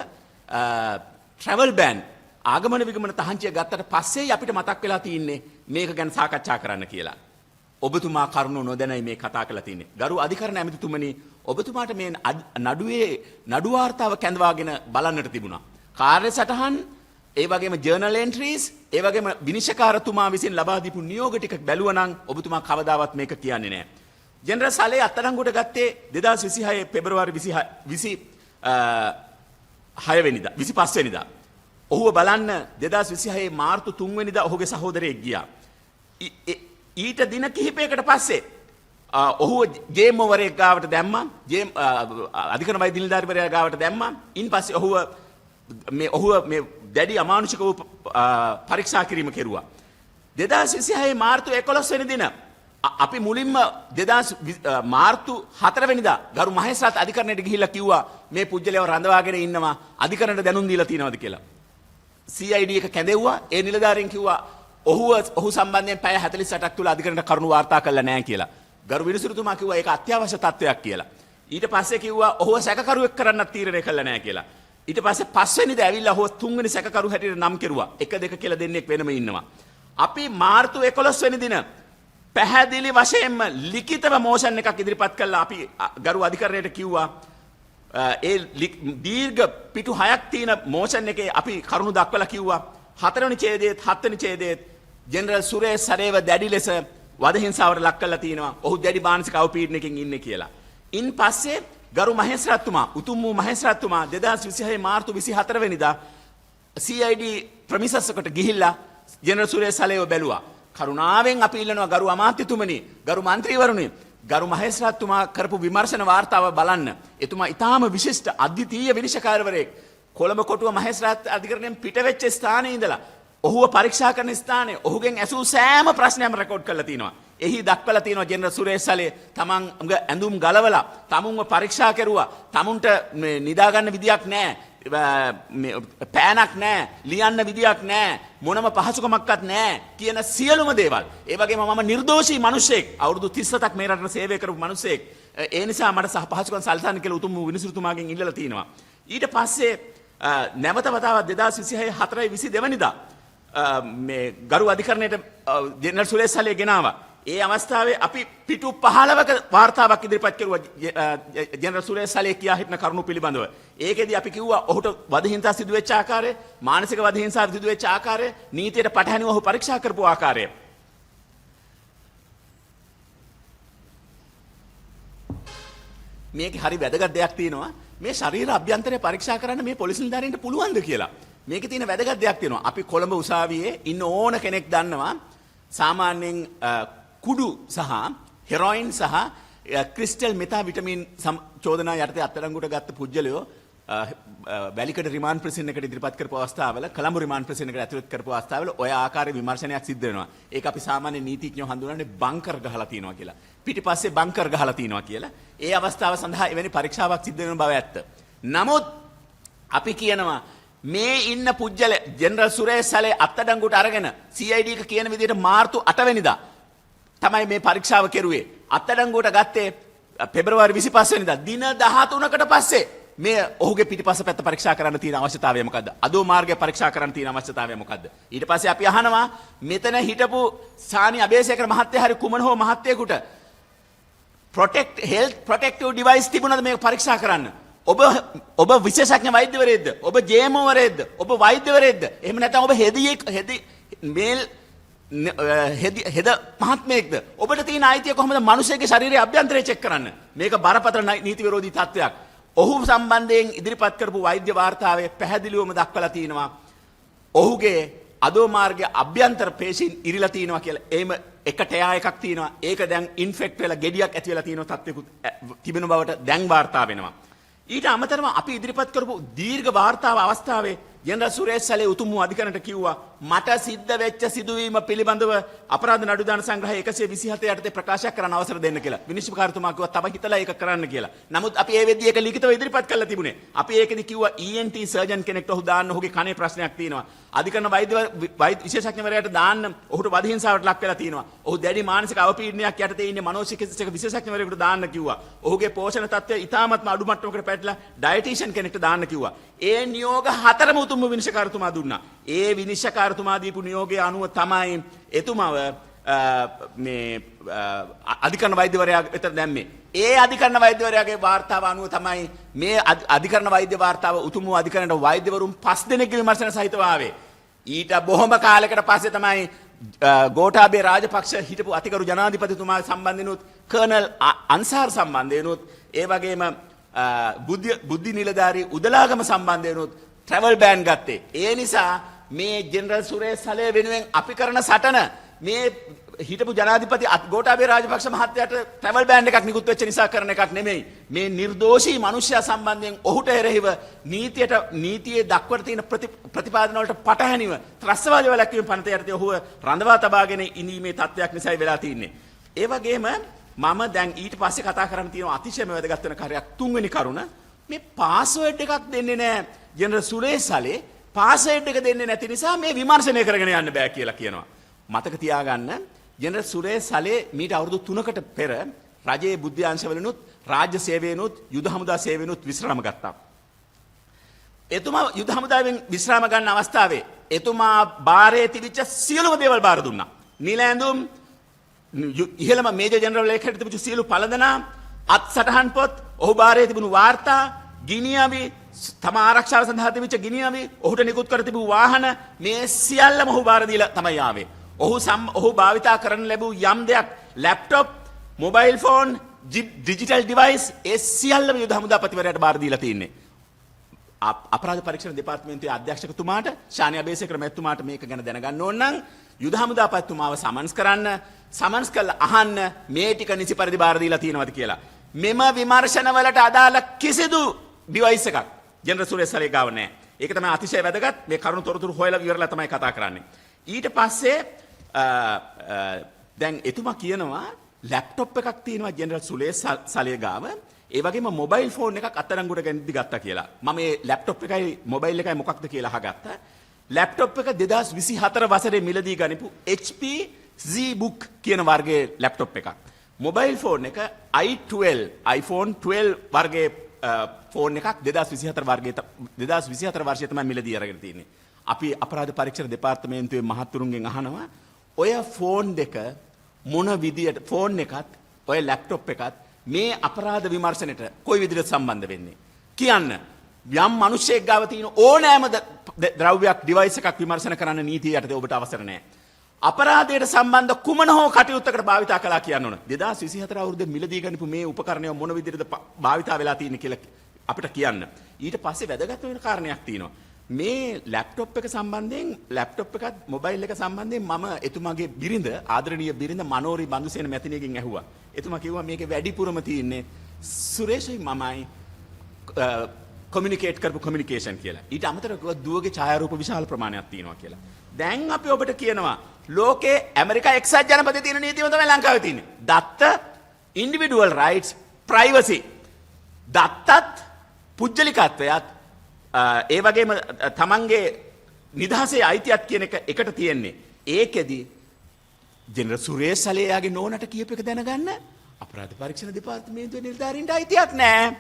ට්‍රැවල් බෑන් ආගමන විගමන තහංචිය ගත්තට පස්සේ අපිට මතක් වෙලා තියෙන්නේ මේක ගැන සාකච්ඡා කරන්න කියලා. ඔබතුමා කරුණු නොදැනයි මේ කතා කරලා තියෙන්නේ. ගරු අධිකරණ ඇමතිතුමනි ඔබතුමාට මේ නඩුවේ නඩු වාර්තාව කැඳවාගෙන බලන්නට තිබුණා. කාර්ය සටහන් ඒ වගේම ජර්නල් එන්ට්‍රීස් ඒ වගේම විනිශ්චයකාරතුමා විසින් ලබා දීපු නියෝග ටික බැලුවා නම් ඔබතුමා කවදාවත් මේක කියන්නේ නැහැ. ජෙනරල් සලේ අත්අඩංගුවට ගත්තේ 2026 පෙබරවාරි 26 වෙනිදා. ඔහුව බලන්න 2026 මාර්තු 3 වෙනිදා ඔහුගේ සහෝදරයෙක් ගියා. ඊට දින කිහිපයකට පස්සේ ඔහුව ජේම්වරයෙක් ගාවට දැම්මා. අධිකරණ වෛද්‍ය නිලධාරිවරයා ගාවට දැම්මා. ඉන්පස්සේ ඔහුව මේ දැඩි අමානුෂික වූ පරීක්ෂා කිරීම කෙරුවා. 2026 මාර්තු 11 වෙනි දින අපි මුලින්ම මාර්තු 4 වෙනිදා ගරු මහේස්ත්‍රාත් අධිකරණයට ගිහිල්ලා කිව්වා මේ පුජ්‍යලයව රඳවාගෙන ඉන්නවා අධිකරණයට දැනුම් දීලා තියෙනවද කියලා. CID එක කැඳෙව්වා. ඒ නිලධාරීන් කිව්වා ඔහු සම්බන්ධයෙන් පැය 48ක් තුල අධිකරණයට කරුණු වාර්තා කළා නැහැ කියලා. ගරු විනිසුරුතුමා කිව්වා ඒක අත්‍යවශ්‍ය තත්වයක් කියලා. ඊට පස්සේ කිව්වා ඔහුව සැකකරුවෙක් කරන්නත් තීරණය කළා නැහැ කියලා. ඊට පස්සේ 5 වෙනිදා ඇවිල්ලා ඔහුව 3 වෙනි සැකකරු හැටියට නම් කෙරුවා. 1 2 කියලා දෙන්නෙක් වෙනම ඉන්නවා. අපි මාර්තු 11 වෙනි දින පැහැදිලි වශයෙන්ම ලිඛිතව මෝෂන් එකක් ඉදිරිපත් කළා. අපි ගරු අධිකරණයට කිව්වා ඒ දීර්ඝ පිටු 6ක් තියෙන මෝෂන් එකේ අපි කරුණු දක්වලා කිව්වා 4 වෙනි ඡේදයේත් 7 වෙනි ඡේදයේත් ජෙනරල් සුරේෂ් සරේව දැඩි ලෙස වදහිංසාවට ලක් කරලා තියෙනවා. ඔහු දැඩි මානසික අවපීඩනයකින් ඉන්නේ කියලා. ඉන් පස්සේ ගරු මහේස්ත්‍රාත්තුමා උතුම් වූ මහේස්ත්‍රාත්තුමා 2026 මාර්තු 24 වෙනිදා CID ප්‍රමිසස් එකට ගිහිල්ලා ජෙනරල් සුරේෂ් සලේව බැලුවා. කරුණාවෙන් අපි ඉල්ලනවා ගරු අමාත්‍යතුමනි, ගරු මන්ත්‍රීවරුනි, ගරු මහේස්ත්‍රාත්තුමා කරපු විමර්ශන වාර්තාව බලන්න. එතුමා ඊටාම විශිෂ්ට අද්විතීය විනිශ්චයකාරවරයෙක්. කොළඹ කොටුව මහේස්ත්‍රාත් අධිකරණයෙන් පිට වෙච්ච ස්ථානයේ ඉඳලා ඔහුව පරීක්ෂා කරන ස්ථානයේ ඔහුගෙන් ඇසූ සෑම ප්‍රශ්නයක්ම රෙකෝඩ් කරලා තිනවා. එහි දක්වලා තියෙනවා ජෙනරල් සුරේෂ් සලේ තමන්ගේ ඇඳුම් ගලවලා තමුන්ව පරීක්ෂා කෙරුවා. තමුන්ට නිදා ගන්න විදියක් නැහැ. පෑනක් නැහැ, ලියන්න විදියක් නැහැ, මොනම පහසුකමක්වත් නැහැ කියන සියලුම දේවල්. ඒ වගේම මම නිර්දෝෂී මිනිසෙක්, අවුරුදු 37ක් මේ රටට සේවය කරපු මිනිසෙක්. ඒ නිසා මට පහසුකම් සලසන්න කියලා උතුම් විනිසුරුතුමාගෙන් ඉල්ලලා තිනවා. ඊට පස්සේ නැවත වතාවක් 2026 4/22 වෙනිදා මේ ගරු අධිකරණයට ජෙනරල් සුරේෂ් සලේ ගෙනාවා. ඒ අවස්ථාවේ අපි පිටු 15ක වාර්තාවක් ඉදිරිපත් කරුවා ජෙනරල් සුරේෂ් සලේ කියා හිටන කරුණු පිළිබඳව. ඒකෙදී අපි කිව්වා ඔහුට වදහිංසා සිදු වෙච්ච ආකාරය, මානසික වදහිංසා සිදු වෙච්ච ආකාරය, නීතියට පටහැනිව ඔහු පරීක්ෂා කරපු ආකාරය. මේකේ හරි වැදගත් දෙයක් තියෙනවා. මේ ශරීර අභ්‍යන්තරය පරීක්ෂා කරන්න මේ පොලිස් නිලධාරීන්ට පුළුවන්ද කියලා. මේකේ තියෙන වැදගත් දෙයක් තියෙනවා. අපි කොළඹ උසාවියේ ඉන්න ඕන කෙනෙක් දන්නවා සාමාන්‍යයෙන් කුඩු සහ හෙරොයින් සහ ක්‍රිස්ටල් මෙතා විටමින් චෝදනා යටතේ අත්අඩංගුවට ගත්ත පුජ්‍යලයෝ වැලිකඩ රිමාන්ඩ් ප්‍රිසන් එකට ඉදිරිපත් කරපු අවස්ථාවල කොළඹ රිමාන්ඩ් ප්‍රිසන් එකට ඇතුළත් කරපු අවස්ථාවල ඔය ආකාරයේ විමර්ශනයක් සිද්ධ වෙනවා. ඒක අපි සාමාන්‍ය නීතිඥයෝ හඳුනන්නේ බංකර් ගහලා තියෙනවා කියලා. පිටිපස්සේ බංකර් ගහලා තියෙනවා කියලා. ඒ අවස්ථාව සඳහා එවැනි පරීක්ෂාවක් සිද්ධ වෙන බව ඇත්ත. නමුත් අපි කියනවා මේ ඉන්න පුජ්‍යල ජෙනරල් සුරේෂ් සලේ අත්අඩංගුවට අරගෙන CID එක කියන විදිහට මාර්තු 8 වෙනිදා තමයි මේ පරීක්ෂාව කෙරුවේ. අත්අඩංගුවට ගත්තේ පෙබරවාරි 25 වෙනිදා. දින 13කට පස්සේ මේ ඔහුගේ පිටිපස්ස පැත්ත පරීක්ෂා කරන්න තියෙන අවශ්‍යතාවය මොකද්ද? අදෝ මාර්ගය පරීක්ෂා කරන්න තියෙන අවශ්‍යතාවය මොකද්ද? ඊට පස්සේ අපි අහනවා මෙතන හිටපු සානි අබේසේකර මහත්තයා හරි කුමන හෝ මහත්තයෙකුට health protective device තිබුණාද මේක පරීක්ෂා කරන්න? ඔබ විශේෂඥ වෛද්‍යවරයෙක්ද? ඔබ ජේමවරයෙක්ද? ඔබ වෛද්‍යවරයෙක්ද? එහෙම නැත්නම් ඔබ හෙද මහත්මයෙක්ද? ඔබට තියෙන අයිතිය කොහොමද මිනිසෙකුගේ ශරීරයේ අභ්‍යන්තරය චෙක් කරන්න? මේක බරපතල නීති විරෝධී තත්ත්වයක්. ඔහු සම්බන්ධයෙන් ඉදිරිපත් කරපු වෛද්‍ය වාර්තාවේ පැහැදිලිවම දක්වලා තියෙනවා ඔහුගේ අදෝ මාර්ගයේ අභ්‍යන්තර පේශීන් ඉරිලා තිනවා කියලා. එහෙම එකට එයා එකක් තියෙනවා. ඒක දැන් ඉන්ෆෙක්ට් වෙලා ගෙඩියක් ඇති වෙලා තියෙන තත්ත්වයකුත් තිබෙන බවට දැන් වාර්තා වෙනවා. ඊට අමතරව අපි ඉදිරිපත් කරපු දීර්ඝ වාර්තාව අවස්ථාවේ ජෙනරල් සුරේෂ් සලේ උතුම් වූ අධිකරණයට කිව්වා මට සිද්ධ වෙච්ච සිදුවීම පිළිබඳව අපරාධ නඩුදාන සංග්‍රහය 127 යටතේ ප්‍රකාශ කරන්න අවසර දෙන්න කියලා. විනිශ්චයකාරතුමා කිව්වා තව හිතලා ඒක කරන්න කියලා. නමුත් අපි ඒ වෙද්දී ඒක ලිඛිතව ඉදිරිපත් කළා තිබුණේ. අපි ඒකෙදි කිව්වා ENT සර්ජන් කෙනෙක්ට ඔහු දාන්න ඔහුගේ කනේ ප්‍රශ්නයක් තියෙනවා. අධිකරණ වෛද්‍ය විශේෂඥවරයාට දාන්න ඔහුට වධහිංසාවට ලක් වෙලා තියෙනවා. ඔහු දැඩි මානසික අවපීඩනයක් යටතේ ඉන්නේ මනෝචිකිත්සක විශේෂඥවරයෙකුට දාන්න කිව්වා. ඔහුගේ පෝෂණ තත්ත්වය ඉතාමත්ම අඩු මට්ටමකට පැටලලා ඩයටිෂියන් කෙනෙක්ට දාන්න කිව්වා. ඒ නියෝග හතරම උතුම් විනිශ්චයකාරතුමා දුන්නා. ඒ විනිශ්චයකාරතුමා දීපු නියෝගයේ අනුව තමයි එතුමව මේ අධිකරණ වෛද්‍යවරයා වෙත දැම්මේ. ඒ අධිකරණ වෛද්‍යවරයාගේ වාර්තාව අනුව තමයි මේ අධිකරණ වෛද්‍ය වාර්තාව උතුම් වූ අධිකරණයට වෛද්‍යවරුන් 5 දෙනෙක්ගේ විමර්ශන සහිතව ආවේ. ඊට බොහොම කාලයකට පස්සේ තමයි ගෝඨාභය රාජපක්ෂ හිටපු අතිගරු ජනාධිපතිතුමා සම්බන්ධිනුත් කර්නල් අන්සාර් සම්බන්ධිනුත් ඒ වගේම බුද්ධි නිලධාරී උදලාගම සම්බන්ධයෙන්ුත් ට්‍රැවල් බෑන් ගත්තේ. ඒ නිසා මේ ජෙනරල් සුරේෂ් සලේ වෙනුවෙන් අපි කරන සටන මේ හිටපු ජනාධිපති ගෝඨාභය රාජපක්ෂ මහත්තයාට ට්‍රැවල් බෑන් එකක් නිකුත් වෙච්ච නිසා කරන එකක් නෙමෙයි. මේ නිර්දෝෂී මනුෂ්‍යයා සම්බන්ධයෙන් ඔහුට එරෙහිව නීතියේ දක්වන තියෙන ප්‍රතිපාදන වලට පටහැනිව ත්‍රස්තවාදී වැළැක්වීම පනත යටතේ ඔහුව රඳවා තබාගෙන ඉනීමේ තත්ත්වයක් නිසායි වෙලා තියෙන්නේ. ඒ වගේම මම දැන් ඊට පස්සේ කතා කරන්න තියෙන අතිශයම වැදගත් වෙන කාර්යයක් තුන්වෙනි කරුණ මේ පාස්වර්ඩ් එකක් දෙන්නේ නැහැ ජෙනරල් සුරේෂ් සලේ පාස්වර්ඩ් එක දෙන්නේ නැති නිසා මේ විමර්ශනය කරගෙන යන්න බෑ කියලා කියනවා. මතක තියාගන්න ජෙනරල් සුරේෂ් සලේ මීට අවුරුදු 3කට පෙර රජයේ බුද්ධ්‍යාංශවලිනුත් රාජ්‍ය සේවයෙනුත් යුද හමුදා සේවයෙනුත් විශ්‍රාම ගත්තා. එතුමා යුද හමුදාවෙන් විශ්‍රාම ගන්න අවස්ථාවේ එතුමා බාරයේ තිබිච්ච සියලුම දේවල් බාර දුන්නා. නිල ඇඳුම් ඉහළම මේජර් ජෙනරල් ලේකම්ට තිබුණු සියලු පළඳනා අත්සටහන් පොත් ඔහු බාරයේ තිබුණු වාර්තා ගිනියවි තම ආරක්ෂාව සඳහා තිබිච්ච ගිනියවි ඔහුට නිකුත් කර තිබූ වාහන මේ සියල්ලම ඔහු බාර දීලා තමයි ආවේ. ඔහු භාවිතා කරන්න ලැබූ යම් දෙයක් laptop mobile phone digital device ඒ සියල්ලම යුද හමුදාපතිවරයාට බාර දීලා තින්නේ. අපරාධ පරීක්ෂණ දෙපාර්තමේන්තුවේ අධ්‍යක්ෂකතුමාට ශානියා බේසේකර මැතිතුමාට මේක ගැන දැනගන්න ඕන නම් යුද හමුදාපතිතුමාව සමන්ස් කරන්න සමන්ස් කරලා අහන්න මේ ටික නිසි පරිදි බාර දීලා තියෙනවද කියලා. මෙම විමර්ශන වලට අදාළ කිසිදු ඩිවයිස් එකක් ජෙනරල් සුරේෂ් සලේ ගාව නැහැ. ඒක තමයි අතිශය වැදගත්. මේ කරුණු තොරතුරු හොයලා ඉවරලා තමයි කතා කරන්නේ. ඊට පස්සේ දැන් එතුමා කියනවා ලැප්ටොප් එකක් තියෙනවා ජෙනරල් සුරේෂ් සලේ ගාව. ඒ වගේම මොබයිල් ෆෝන් එකක් අත්අඩංගුවට ගෙනදි ගත්තා කියලා. මම මේ ලැප්ටොප් එකයි මොබයිල් එකයි මොකක්ද කියලා අහගත්තා. ලැප්ටොප් එක 2024 වසරේ මිලදී ගනිපු HP ZBook කියන වර්ගයේ ලැප්ටොප් එකක්. මොබයිල් ෆෝන් එක iPhone 12 වර්ගයේ ෆෝන් එකක් 2024 වර්ෂයේ තමයි මිලදී අරගෙන තියෙන්නේ. අපි අපරාධ පරීක්ෂණ දෙපාර්තමේන්තුවේ මහතුරුන්ගෙන් අහනවා ඔය ෆෝන් දෙක මොන විදියට ෆෝන් එකත් ඔය ලැප්ටොප් එකත් මේ අපරාධ විමර්ශනයට කොයි විදිහට සම්බන්ධ වෙන්නේ කියන්න. යම් මිනිසෙක් ගාව තියෙන ඕනෑම ද්‍රව්‍යයක් ඩිවයිස් එකක් විමර්ශන කරන්න නීතිය යටතේ ඔබට අවසර නැහැ. අපරාධයට සම්බන්ධ කුමන හෝ කටයුත්තකට භාවිතා කළා කියන්න ඕන. 2024 අවුරුද්දේ මිලදී ගනිපු මේ උපකරණය මොන විදිහටද භාවිතා වෙලා තියෙන්නේ කියලා අපිට කියන්න. ඊට පස්සේ වැදගත් වෙන කාරණයක් තියෙනවා. මේ ලැප්ටොප් එක සම්බන්ධයෙන් ලැප්ටොප් එකත් මොබයිල් එක සම්බන්ධයෙන් මම එතුමාගේ බිරිඳ ආදරණීය බිරිඳ මනෝරි බඳුසේන මැතිණියගෙන් ඇහුවා. එතුමා කිව්වා මේකේ වැඩිපුරම තියෙන්නේ සුරේෂයි මමයි කොමියුනිකේට් කරපු කොමියුනිකේෂන් කියලා. ඊට අමතරව කිව්වා දුවගේ ඡායාරූප විශාල ප්‍රමාණයක් තියෙනවා කියලා. දැන් අපි ඔබට කියනවා ලෝකේ ඇමරිකා එක්සත් ජනපදයේ තියෙන නීතියම තමයි ලංකාවේ තියෙන්නේ. දත්ත ඉන්ඩිවිඩුවල් රයිට්ස් ප්‍රයිවසි. දත්තත් පුජ්‍යලිකත්වයත් ඒ වගේම තමන්ගේ නිදහසේ අයිතියක් කියන එකට තියෙන්නේ. ඒකෙදි ජෙනරල් සුරේෂ් සලේයාගේ නෝනට කියප එක දැනගන්න අපරාධ පරීක්ෂණ දෙපාර්තමේන්තුවේ නිලධාරීන්ට අයිතියක් නැහැ.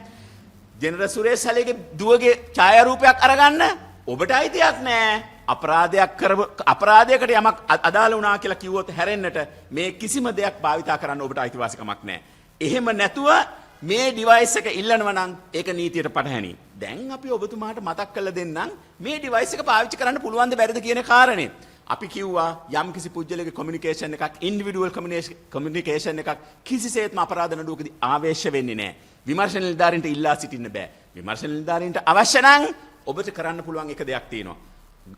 ජෙනරල් සුරේෂ් සලේගේ දුවගේ ඡායාරූපයක් අරගන්න ඔබට අයිතියක් නැහැ. අපරාධයකට යමක් අදාළ වුණා කියලා කිව්වොත් හැරෙන්නට මේ කිසිම දෙයක් භාවිතා කරන්න ඔබට අයිතිවාසිකමක් නැහැ. එහෙම නැතුව මේ ඩිවයිස් එක ඉල්ලනවා නම් ඒක නීතියට පටහැනි. දැන් අපි ඔබතුමාට මතක් කරලා දෙන්නම් මේ ඩිවයිස් එක පාවිච්චි කරන්න පුළුවන්ද බැරිද කියන කාරණේ. අපි කිව්වා යම් කිසි පුජ්‍යලගේ කොමියුනිකේෂන් එකක් ඉන්ඩිවිඩුවල් කොමියුනිකේෂන් එකක් කිසිසේත්ම අපරාධ නඩුවකදී ආවේශ වෙන්නේ නැහැ. විමර්ශන නිලධාරීන්ට ඉල්ලා සිටින්න බෑ. විමර්ශන නිලධාරීන්ට අවශ්‍ය නම් ඔබට කරන්න පුළුවන් එක දෙයක් තියෙනවා.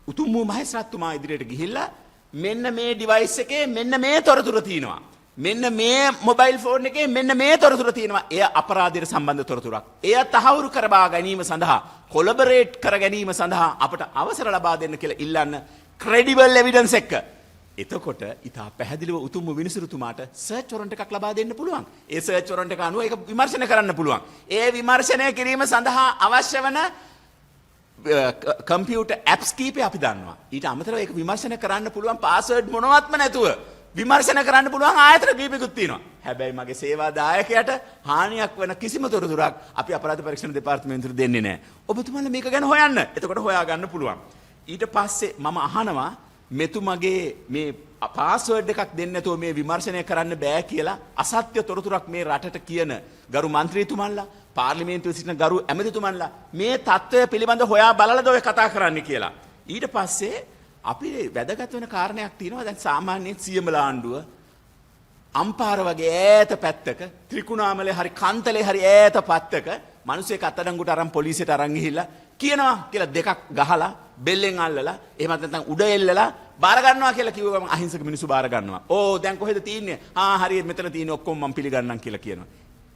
උතුම් වූ මහේස්ත්‍රාත්තුමා ඉදිරියට ගිහිල්ලා මෙන්න මේ ඩිවයිස් එකේ මෙන්න මේ තොරතුරු තියෙනවා. මෙන්න මේ මොබයිල් ෆෝන් එකේ මෙන්න මේ තොරතුරු තියෙනවා. එය අපරාධයට සම්බන්ධ තොරතුරක්. එය තහවුරු කරවා ගැනීම සඳහා කොලැබරේට් කර ගැනීම සඳහා අපට අවසර ලබා දෙන්න කියලා ඉල්ලන්න ක්‍රෙඩිබල් එවිඩන්ස් එක. එතකොට ඉතා පැහැදිලිව උතුම් විනිසුරුතුමාට සර්ච් වොරන්ට් එකක් ලබා දෙන්න පුළුවන්. ඒ සර්ච් වොරන්ට් එක අනුව ඒක විමර්ශනය කරන්න පුළුවන්. ඒ විමර්ශනය කිරීම සඳහා අවශ්‍ය වන කම්පියුටර් ඇප්ස් කීපය අපි දන්නවා. ඊට අමතරව ඒක විමර්ශනය කරන්න පුළුවන් පාස්වර්ඩ් මොනවත්ම නැතුව විමර්ශනය කරන්න පුළුවන් ආයතන කීපයකුත් තියෙනවා. හැබැයි මගේ සේවා දායකයාට හානියක් වෙන කිසිම තොරතුරක් අපි අපරාධ පරීක්ෂණ දෙපාර්තමේන්තුවට දෙන්නේ නැහැ. ඔබතුමාලා මේක ගැන හොයන්න. එතකොට හොයා ගන්න පුළුවන්. ඊට පස්සේ මම අහනවා මෙතුමගේ මේ පාස්වර්ඩ් එකක් දෙන්න නැතුව මේ විමර්ශනය කරන්න බෑ කියලා අසත්‍ය තොරතුරක් මේ රටට කියන ගරු මන්ත්‍රීතුමන්ලා පාර්ලිමේන්තුවේ සිටින ගරු ඇමතිතුමන්ලා මේ තත්ත්වය පිළිබඳ හොයා බලලාද ඔය කතා කරන්න කියලා. ඊට පස්සේ අපි වැදගත් වෙන කාරණයක් තියෙනවා. දැන් සාමාන්‍යයෙන් සියමල ආණ්ඩුව අම්පාර වගේ ඈත පැත්තක ත්‍රිකුණාමලේ හරි කන්තලේ හරි ඈත පැත්තක මිනිස්සෙක් අත්අඩංගුවට අරන් පොලිසියට අරන් ගිහිල්ලා කියනවා කියලා දෙකක් ගහලා බෙල්ලෙන් අල්ලලා එහෙමත් නැත්නම් උඩ එල්ලලා බාර ගන්නවා කියලා කිව්ව ගමන් අහිංසක මිනිස්සු බාර ගන්නවා. ඕ දැන් කොහෙද තියෙන්නේ? හරියට මෙතන තියෙන්නේ ඔක්කොම මම පිළිගන්නම් කියලා කියනවා.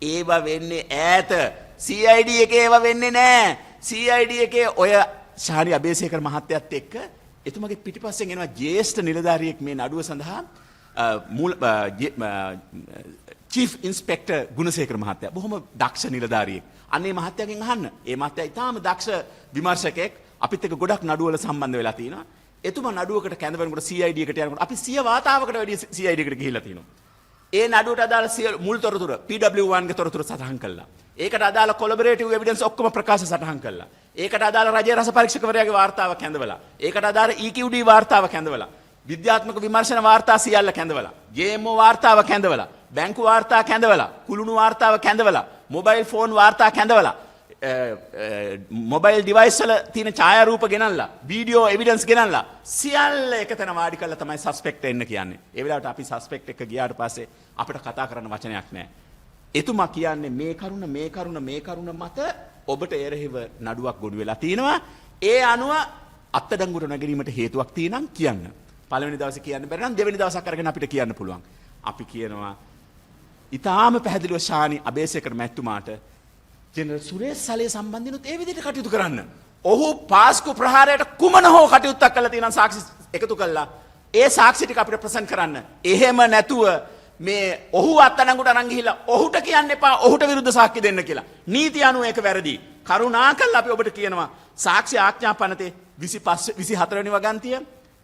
ඒව වෙන්නේ ඈත. CID එකේ ඒව වෙන්නේ නැහැ. CID එකේ ඔය ශාරි අබේසේකර මහත්තයත් එක්ක එතුමගේ පිටිපස්සෙන් එනවා ජ්‍යෙෂ්ඨ නිලධාරියෙක් මේ නඩුව සඳහා චීෆ් ඉන්ස්පෙක්ටර් ගුණසේකර මහත්තයා. බොහොම දක්ෂ නිලධාරියෙක්. අන්නේ මහත්තයාගෙන් අහන්න. ඒ මහත්තයා ඊටාම දක්ෂ විමර්ශකයෙක්. අපිත් එක්ක ගොඩක් නඩුවල සම්බන්ධ වෙලා තිනවා. එතුමා නඩුවකට කැඳවනකොට CID එකට යනකොට අපි 100 වාතාවකට වැඩි CID එකට ගිහිල්ලා තිනවා. ඒ නඩුවට අදාළ මුල් තොරතුරු PW1 ගේ තොරතුරු සටහන් කළා. ඒකට අදාළ කොලැබරේටිව් එවිඩන්ස් ඔක්කොම ප්‍රකාශ සටහන් කළා. ඒකට අදාළ රජයේ රස පරීක්ෂකවරයාගේ වාර්තාව කැඳවලා. ඒකට අදාළ EQD වාර්තාව කැඳවලා. විද්‍යාත්මක විමර්ශන වාර්තා සියල්ල කැඳවලා. JMO වාර්තාව කැඳවලා. බැංකු වාර්තා කැඳවලා. කුළුණු වාර්තාව කැඳවලා. මොබයිල් ෆෝන් වාර්තා කැඳවලා. මොබයිල් ඩිවයිස් වල තියෙන ඡායාරූප ගෙනල්ලා වීඩියෝ එවිඩන්ස් ගෙනල්ලා සියල්ල එකතැන වාඩි කරලා තමයි සස්පෙක්ට් එන්න කියන්නේ. ඒ වෙලාවට අපි සස්පෙක්ට් එක ගියාට පස්සේ අපිට කතා කරන්න වචනයක් නැහැ. එතුමා කියන්නේ මේ කරුණ මත ඔබට එරෙහිව නඩුවක් ගොනු වෙලා තිනවා. ඒ අනුව අත්අඩංගුවට නැගීමට හේතුවක් තියෙනම් කියන්න. පළවෙනි දවසේ කියන්න බැරි නම් දෙවෙනි දවසක් අරගෙන අපිට කියන්න පුළුවන්. අපි කියනවා ඊටාම පැහැදිලිව ශානි අබේසේකර මැතිතුමාට ජෙනරල් සුරේෂ් සලේ සම්බන්ධිනුත් ඒ විදිහට කටයුතු කරන්න. ඔහු පාස්කු ප්‍රහාරයට කුමන හෝ කටයුත්තක් කළා තියෙනවා සාක්ෂි එකතු කළා. ඒ සාක්ෂි ටික අපිට ප්‍රසන්ට් කරන්න. එහෙම නැතුව මේ ඔහු අත්අඩංගුවට අරන් ගිහිල්ලා ඔහුට කියන්න එපා ඔහුට විරුද්ධ සාක්ෂි දෙන්න කියලා. නීතිය අනුව ඒක වැරදි. කරුණාකරලා අපි ඔබට කියනවා සාක්ෂි ආඥා පනතේ 24 වෙනි වගන්තිය,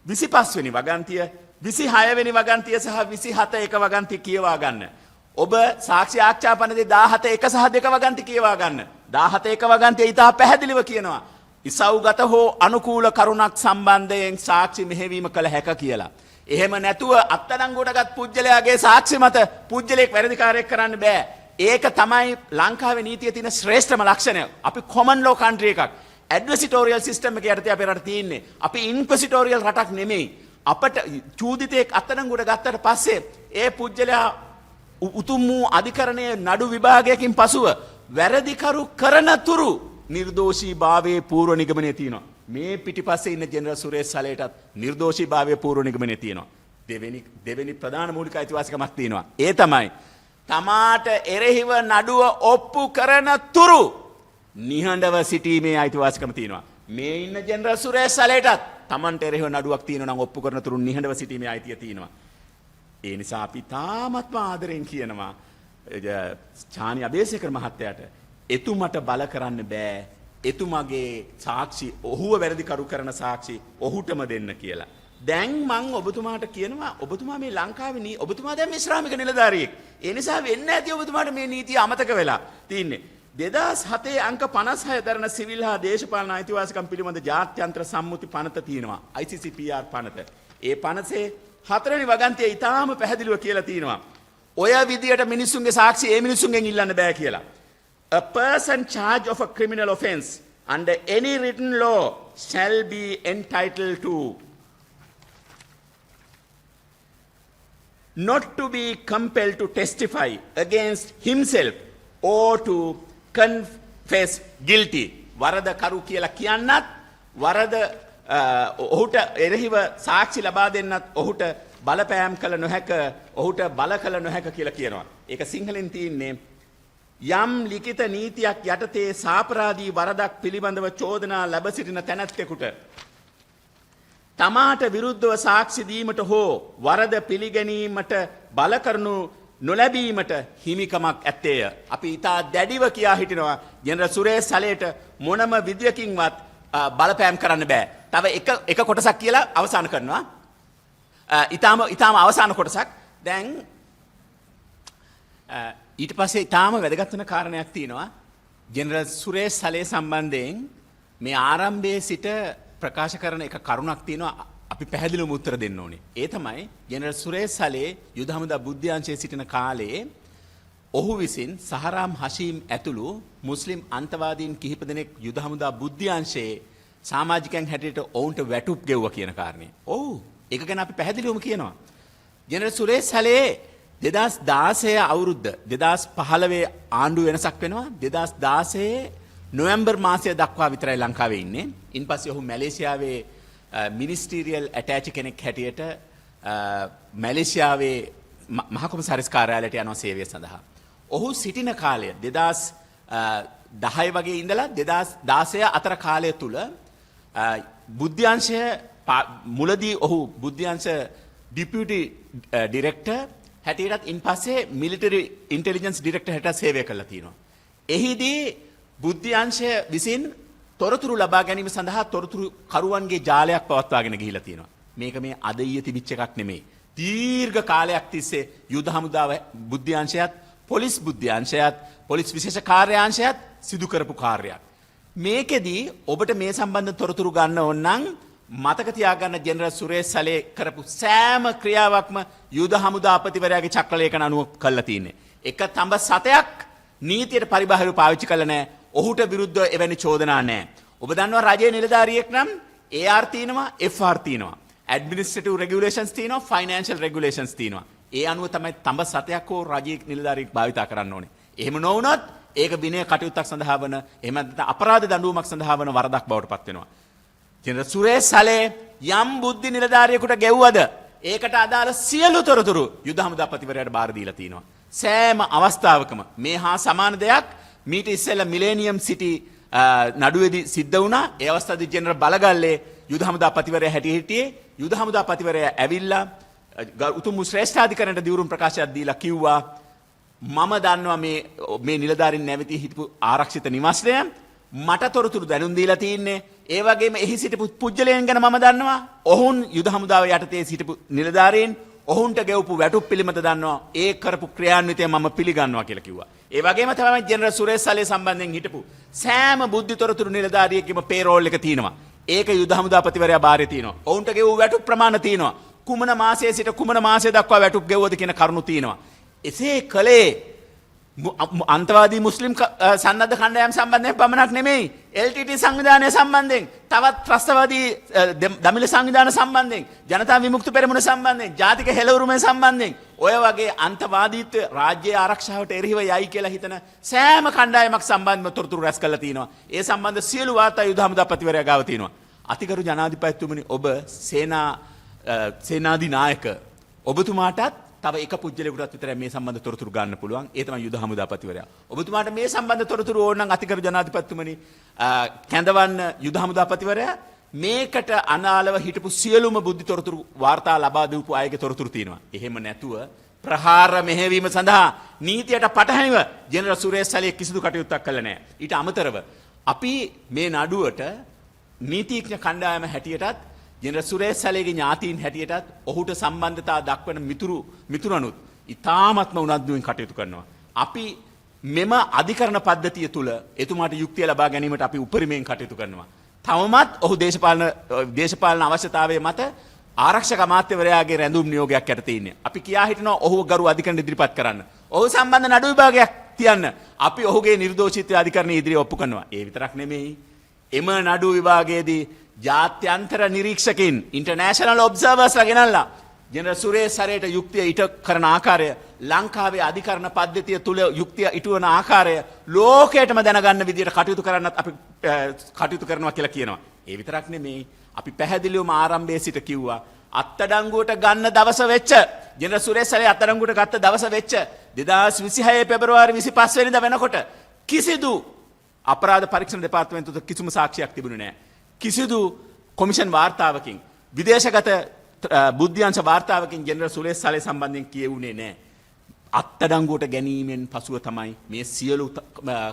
25 වෙනි වගන්තිය, 26 වෙනි වගන්තිය සහ 27 එක වගන්තිය කියවා ගන්න. ඔබ සාක්ෂි ආඥා පනතේ 17 එක සහ 2 වගන්ති කියවා ගන්න. 17 එක වගන්තිය ඉතා පැහැදිලිව කියනවා. ඉසව්ගත හෝ අනුකූල කරුණක් සම්බන්ධයෙන් සාක්ෂි මෙහෙවීම කළ හැක කියලා. එහෙම නැතුව අත්අඩංගුවටගත් පුජ්‍යලයාගේ සාක්ෂි මත පුජ්‍යලෙක් වැරදිකාරයෙක් කරන්න බෑ. ඒක තමයි ලංකාවේ නීතියේ තියෙන ශ්‍රේෂ්ඨම ලක්ෂණය. අපි කොමන් ලෝ කන්ට්‍රි එකක්. ඇඩ්වර්සිටෝරියල් සිස්ටම් එක යටතේ අපේ රට තියෙන්නේ. අපි ඉන්ක්විසිටෝරියල් රටක් නෙමෙයි. අපට චූදිතෙක් අත්අඩංගුවට ගත්තට පස්සේ ඒ පුජ්‍යලයා උතුම් වූ අධිකරණයේ නඩු විභාගයකින් පසුව වැරදිකරු කරන තුරු නිර්දෝෂී භාවයේ පූර්ව නිගමනය තියෙනවා. මේ පිටිපස්සේ ඉන්න ජෙනරල් සුරේෂ් සලේටත් නිර්දෝෂී භාවයේ පූර්ව නිගමනය තියෙනවා. දෙවෙනි ප්‍රධාන මූලික අයිතිවාසිකමක් තියෙනවා. ඒ තමයි තමාට එරෙහිව නඩුව ඔප්පු කරන තුරු නිහඬව සිටීමේ අයිතිවාසිකම තියෙනවා. මේ ඉන්න ජෙනරල් සුරේෂ් සලේටත් තමන්ට එරෙහිව නඩුවක් තියෙනවා නම් ඔප්පු කරන තුරු නිහඬව සිටීමේ අයිතිය තියෙනවා. ඒ නිසා අපි තාමත්ම ආදරෙන් කියනවා ඡානි අබේසේකර මහත්තයාට එතුමට බල කරන්න බෑ. එතුමගේ සාක්ෂි ඔහුව වැරදිකරු කරන සාක්ෂි ඔහුටම දෙන්න කියලා. දැන් මං ඔබතුමාට කියනවා ඔබතුමා මේ ලංකාවේ ඔබතුමා දැන් මේ ශ්‍රාමික නිලධාරියෙක්. ඒ නිසා වෙන්න ඇති ඔබතුමාට මේ නීතිය අමතක වෙලා තින්නේ. 2007 අංක 56 දරන සිවිල් හා දේශපාලන අයිතිවාසිකම් පිළිබඳ ජාත්‍යන්තර සම්මුති පනත තියෙනවා. ICCPR පනත. ඒ පනතේ 4 වෙනි වගන්තිය ඊටාම පැහැදිලිව කියලා තියෙනවා. ඔය විදියට මිනිසුන්ගේ සාක්ෂි ඒ මිනිසුන්ගෙන් ඉල්ලන්න බෑ කියලා. A person charged of a criminal offence under any written law shall be entitled to not to be compelled to testify against himself or to confess guilty. වරද කරු කියලා කියන්නත් වරද ඔහුට එරෙහිව සාක්ෂි ලබා දෙන්නත් ඔහුට බලපෑම් කළ නොහැක ඔහුට බල කළ නොහැක කියලා කියනවා. ඒක සිංහලෙන් තියෙන්නේ යම් ලිඛිත නීතියක් යටතේ සාපරාධී වරදක් පිළිබඳව චෝදනා ලැබ සිටින තැනැත්තෙකුට තමාට විරුද්ධව සාක්ෂි දීමට හෝ වරද පිළිගැනීමට බල කරනු නොලැබීමට හිමිකමක් ඇත්තේය. අපි ඉතා දැඩිව කියා හිටිනවා ජෙනරල් සුරේෂ් සලේට මොනම විදියකින්වත් බලපෑම් කරන්න බෑ. තව එක කොටසක් කියලා අවසන් කරනවා. ඉතාම අවසාන කොටසක්. දැන් ඊට පස්සේ ඉතාම වැදගත් වෙන කාරණයක් තියෙනවා. ජෙනරල් සුරේෂ් සලේ සම්බන්ධයෙන් මේ ආරම්භයේ සිට ප්‍රකාශ කරන එක කරුණක් තියෙනවා අපි පැහැදිලිවම උත්තර දෙන්න ඕනේ. ඒ තමයි ජෙනරල් සුරේෂ් සලේ යුද හමුදා බුද්ධ්‍යංශයේ සිටින කාලේ ඔහු විසින් සහරාම් හෂීම් ඇතුළු මුස්ලිම් අන්තවාදීන් කිහිප දෙනෙක් යුද හමුදා බුද්ධ්‍යංශයේ සමාජිකයන් හැටියට ඔවුන්ට වැටුප් ගෙව්වා කියන කාරණේ. ඔව් ඒක ගැන අපි පැහැදිලිවම කියනවා. ජෙනරල් සුරේෂ් සලේ 2016 අවුරුද්ද 2015 ආණ්ඩුව වෙනසක් වෙනවා 2016 නොවැම්බර් මාසය දක්වා විතරයි ලංකාවේ ඉන්නේ. ඉන්පස්සේ ඔහු මැලේසියාවේ මිනිස්ටීරියල් ඇටැචි කෙනෙක් හැටියට මැලේසියාවේ මහ කොමසාරිස් කාර්යාලයට යනවා සේවය සඳහා. ඔහු සිටින කාලය 2010 වගේ ඉඳලා 2016 අතර කාලය තුල බුද්ධ්‍යංශය මුලදී ඔහු බුද්ධ්‍යංශ ඩිපියුටි ඩිරෙක්ටර් හැටියටත් ඉන්පස්සේ මිලිටරි ඉන්ටෙලිජන්ස් ඩිරෙක්ටර් හැටියට සේවය කළා තියෙනවා. එහිදී බුද්ධ්‍යංශය විසින් තොරතුරු ලබා ගැනීම සඳහා තොරතුරු කරුවන්ගේ ජාලයක් පවත්වාගෙන ගිහිලා තියෙනවා. මේක මේ අද ඊයේ තිබිච්ච එකක් නෙමෙයි. දීර්ඝ කාලයක් තිස්සේ යුද හමුදාව බුද්ධ්‍යංශයත් පොලිස් බුද්ධ්‍යංශයත් පොලිස් විශේෂ කාර්යාංශයත් සිදු කරපු කාර්යයක්. මේකෙදී ඔබට මේ සම්බන්ධ තොරතුරු ගන්න ඕන නම් මතක තියාගන්න ජෙනරල් සුරේෂ් සලේ කරපු සෑම ක්‍රියාවක්ම යුද හමුදාපතිවරයාගේ චක්‍රලේඛන අනුව කළා තියෙන්නේ. එක තඹ සතයක් නීතියට පරිබාහිරව පාවිච්චි කළා නැහැ. ඔහුට විරුද්ධව එවැනි චෝදනා නැහැ. ඔබ දන්නවා රජයේ නිලධාරියෙක් නම් AR තියෙනවා FR තියෙනවා. ඇඩ්මිනිස්ට්‍රේටිව් රෙගියුලේෂන්ස් තියෙනවා ෆයිනෑන්ෂල් රෙගියුලේෂන්ස් තියෙනවා. ඒ අනුව තමයි තඹ සතයක් හෝ රජයේ නිලධාරියෙක් භාවිතා කරන්න ඕනේ. එහෙම නොවුනොත් ඒක විනය කටයුත්තක් සඳහා වන එහෙම නැත්නම් අපරාධ දඬුවමක් සඳහා වන වරදක් බවට පත් වෙනවා. ජෙනරල් සුරේෂ් සලේ යම් බුද්ධි නිලධාරියෙකුට ගෙව්වද ඒකට අදාළ සියලු තොරතුරු යුද හමුදාපතිවරයාට බාර දීලා තිනවා. සෑම අවස්ථාවකම මේ හා සමාන දෙයක් මීට ඉස්සෙල්ලා මිලේනියම් සිටි නඩුවේදී සිද්ධ වුණා. ඒ අවස්ථාවේදී ජෙනරල් බලගල්ලේ යුද හමුදාපතිවරයා හිටියේ යුද හමුදාපතිවරයා ඇවිල්ලා උතුම් ශ්‍රේෂ්ඨාධිකරණයට දිවුරුම් ප්‍රකාශයක් දීලා කිව්වා මම දන්නවා මේ නිලධාරීන් නැවතී හිටපු ආරක්ෂිත නිවාසය මට තොරතුරු දැනුම් දීලා තින්නේ. ඒ වගේම එහි සිටපු පුජ්‍යලයන් ගැන මම දන්නවා. ඔවුන් යුද හමුදාව යටතේ සිටපු නිලධාරීන් ඔවුන්ට ගෙවපු වැටුප් පිළිමත දන්නවා. ඒ කරපු ක්‍රියාන්විතය මම පිළිගන්නවා කියලා කිව්වා. ඒ වගේම තමයි ජෙනරල් සුරේෂ් සලේ සම්බන්ධයෙන් හිටපු සෑම බුද්ධි තොරතුරු නිලධාරියෙක්ගේම පේරෝල් එක තියෙනවා. ඒක යුද හමුදාපතිවරයා බාරේ තියෙනවා. ඔවුන්ට ගෙවූ වැටුප් ප්‍රමාණ තියෙනවා. කුමන මාසයේ සිට කුමන මාසය දක්වා වැටුප් ගෙවුවද කියන කරුණු තියෙනවා. එසේ කලේ අන්තවාදී මුස්ලිම් සන්නද්ධ කණ්ඩායම් සම්බන්ධයෙන් පමණක් නෙමෙයි LTT සංවිධානය සම්බන්ධයෙන් තවත් ත්‍රස්තවාදී දමිළ සංවිධාන සම්බන්ධයෙන් ජනතා විමුක්ති පෙරමුණ සම්බන්ධයෙන් ජාතික හෙළවුරුමේ සම්බන්ධයෙන් ඔය වගේ අන්තවාදීත්ව රාජ්‍ය ආරක්ෂාවට එරෙහිව යයි කියලා හිතන සෑම කණ්ඩායමක් සම්බන්ධව තොරතුරු රැස් කරලා තිනවා. ඒ සම්බන්ධ සියලු වාර්තා යුද හමුදාපතිවරයා ගාව තිනවා. අතිගරු ජනාධිපතිතුමනි ඔබ සේනාධිනායක ඔබතුමාටත් තව එක පුජ්‍යලයකටත් විතරයි මේ සම්බන්ධ තොරතුරු ගන්න පුළුවන්. ඒ තමයි යුද හමුදාපතිවරයා. ඔබතුමාට මේ සම්බන්ධ තොරතුරු ඕන නම් අතිගරු ජනාධිපතිතුමනි කැඳවන්න යුද හමුදාපතිවරයා මේකට අනාලව හිටපු සියලුම බුද්ධි තොරතුරු වාර්තා ලබා දීපු අයගේ තොරතුරු තියෙනවා. එහෙම නැතුව ප්‍රහාර මෙහෙවීම සඳහා නීතියට පටහැනිව ජෙනරල් සුරේෂ් සලේ කිසිදු කටයුත්තක් කළා නැහැ. ඊට අමතරව අපි මේ නඩුවට නීතිඥ කණ්ඩායම හැටියටත් ජෙනරල් සුරේෂ් සලේගේ ඥාතීන් හැටියටත් ඔහුට සම්බන්ධතා දක්වන මිතුරනුත් ඉතාමත්ම උනන්දුවෙන් කටයුතු කරනවා. අපි මෙම අධිකරණ පද්ධතිය තුළ එතුමාට යුක්තිය ලබා ගැනීමට අපි උපරිමයෙන් කටයුතු කරනවා. තවමත් ඔහු දේශපාලන අවශ්‍යතාවය මත ආරක්ෂක අමාත්‍යවරයාගේ රැඳුම් නියෝගයක් යටතේ ඉන්නේ. අපි කියා හිටනවා ඔහුව ගරු අධිකරණ ඉදිරිපත් කරන්න. ඔහු සම්බන්ධ නඩු විභාගයක් තියන්න. අපි ඔහුගේ නිර්දෝෂීත්වය අධිකරණයේ ඉදිරියේ ඔප්පු කරනවා. ඒ විතරක් නෙමෙයි. එම නඩු විභාගයේදී ජාත්‍යන්තර නිරීක්ෂකින් ඉන්ටර්නැෂනල් ඔබ්සර්වර්ස්ලා ගෙනල්ලා ජෙනරල් සුරේෂ් සරේට යුක්තිය ඉට කරන ආකාරය ලංකාවේ අධිකරණ පද්ධතිය තුළ යුක්තිය ඉටුවන ආකාරය ලෝකයටම දැනගන්න විදිහට කටයුතු කරන්නත් අපි කටයුතු කරනවා කියලා කියනවා. ඒ විතරක් නෙමෙයි අපි පැහැදිලිවම ආරම්භයේ සිට කිව්වා අත්අඩංගුවට ගන්න දවස වෙච්ච ජෙනරල් සුරේෂ් සරේ අත්අඩංගුවට ගත්ත දවස වෙච්ච 2026 පෙබරවාරි 25 වෙනිදා වෙනකොට කිසිදු අපරාධ පරීක්ෂණ දෙපාර්තමේන්තුවට කිසිම සාක්ෂියක් තිබුණේ නැහැ. කිසිදු කොමිෂන් වාර්තාවකින් විදේශගත බුද්ධ්‍යංශ වාර්තාවකින් ජෙනරල් සුරේෂ් සරේ සම්බන්ධයෙන් කියවුනේ නැහැ. අත්අඩංගුවට ගැනීමෙන් පසුව තමයි මේ සියලු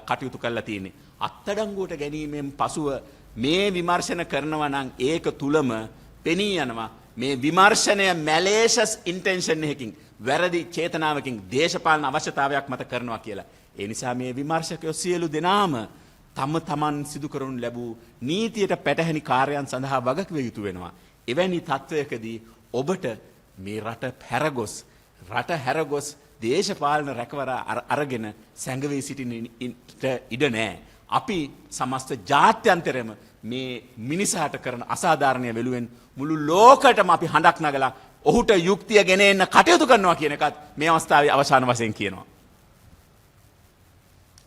කටයුතු කරලා තියෙන්නේ. අත්අඩංගුවට ගැනීමෙන් පසුව මේ විමර්ශන කරනවා නම් ඒක තුලම පෙනී යනවා මේ විමර්ශනය මැලේෂස් ඉන්ටෙන්ෂන් එකකින් වැරදි චේතනාවකින් දේශපාලන අවශ්‍යතාවයක් මත කරනවා කියලා. ඒ නිසා මේ විමර්ශකයෝ සියලු දෙනාම තම තමන් සිදු කරනු ලැබූ නීතියට පැටහැනි කාර්යයන් සඳහා වගකිව යුතු වෙනවා. එවැනි තත්ත්වයකදී ඔබට මේ රට හැරගොස් දේශපාලන රැකවරා අරගෙන සැඟවී සිටින්නට ඉඩ නැහැ. අපි සමස්ත ජාත්‍යන්තරෙම මේ මිනිසාට කරන අසාධාරණය වෙනුවෙන් මුළු ලෝකයටම අපි හඬක් නගලා ඔහුට යුක්තිය ගෙන එන්න කටයුතු කරනවා කියන එකත් මේ අවස්ථාවේ අවසාන වශයෙන් කියනවා.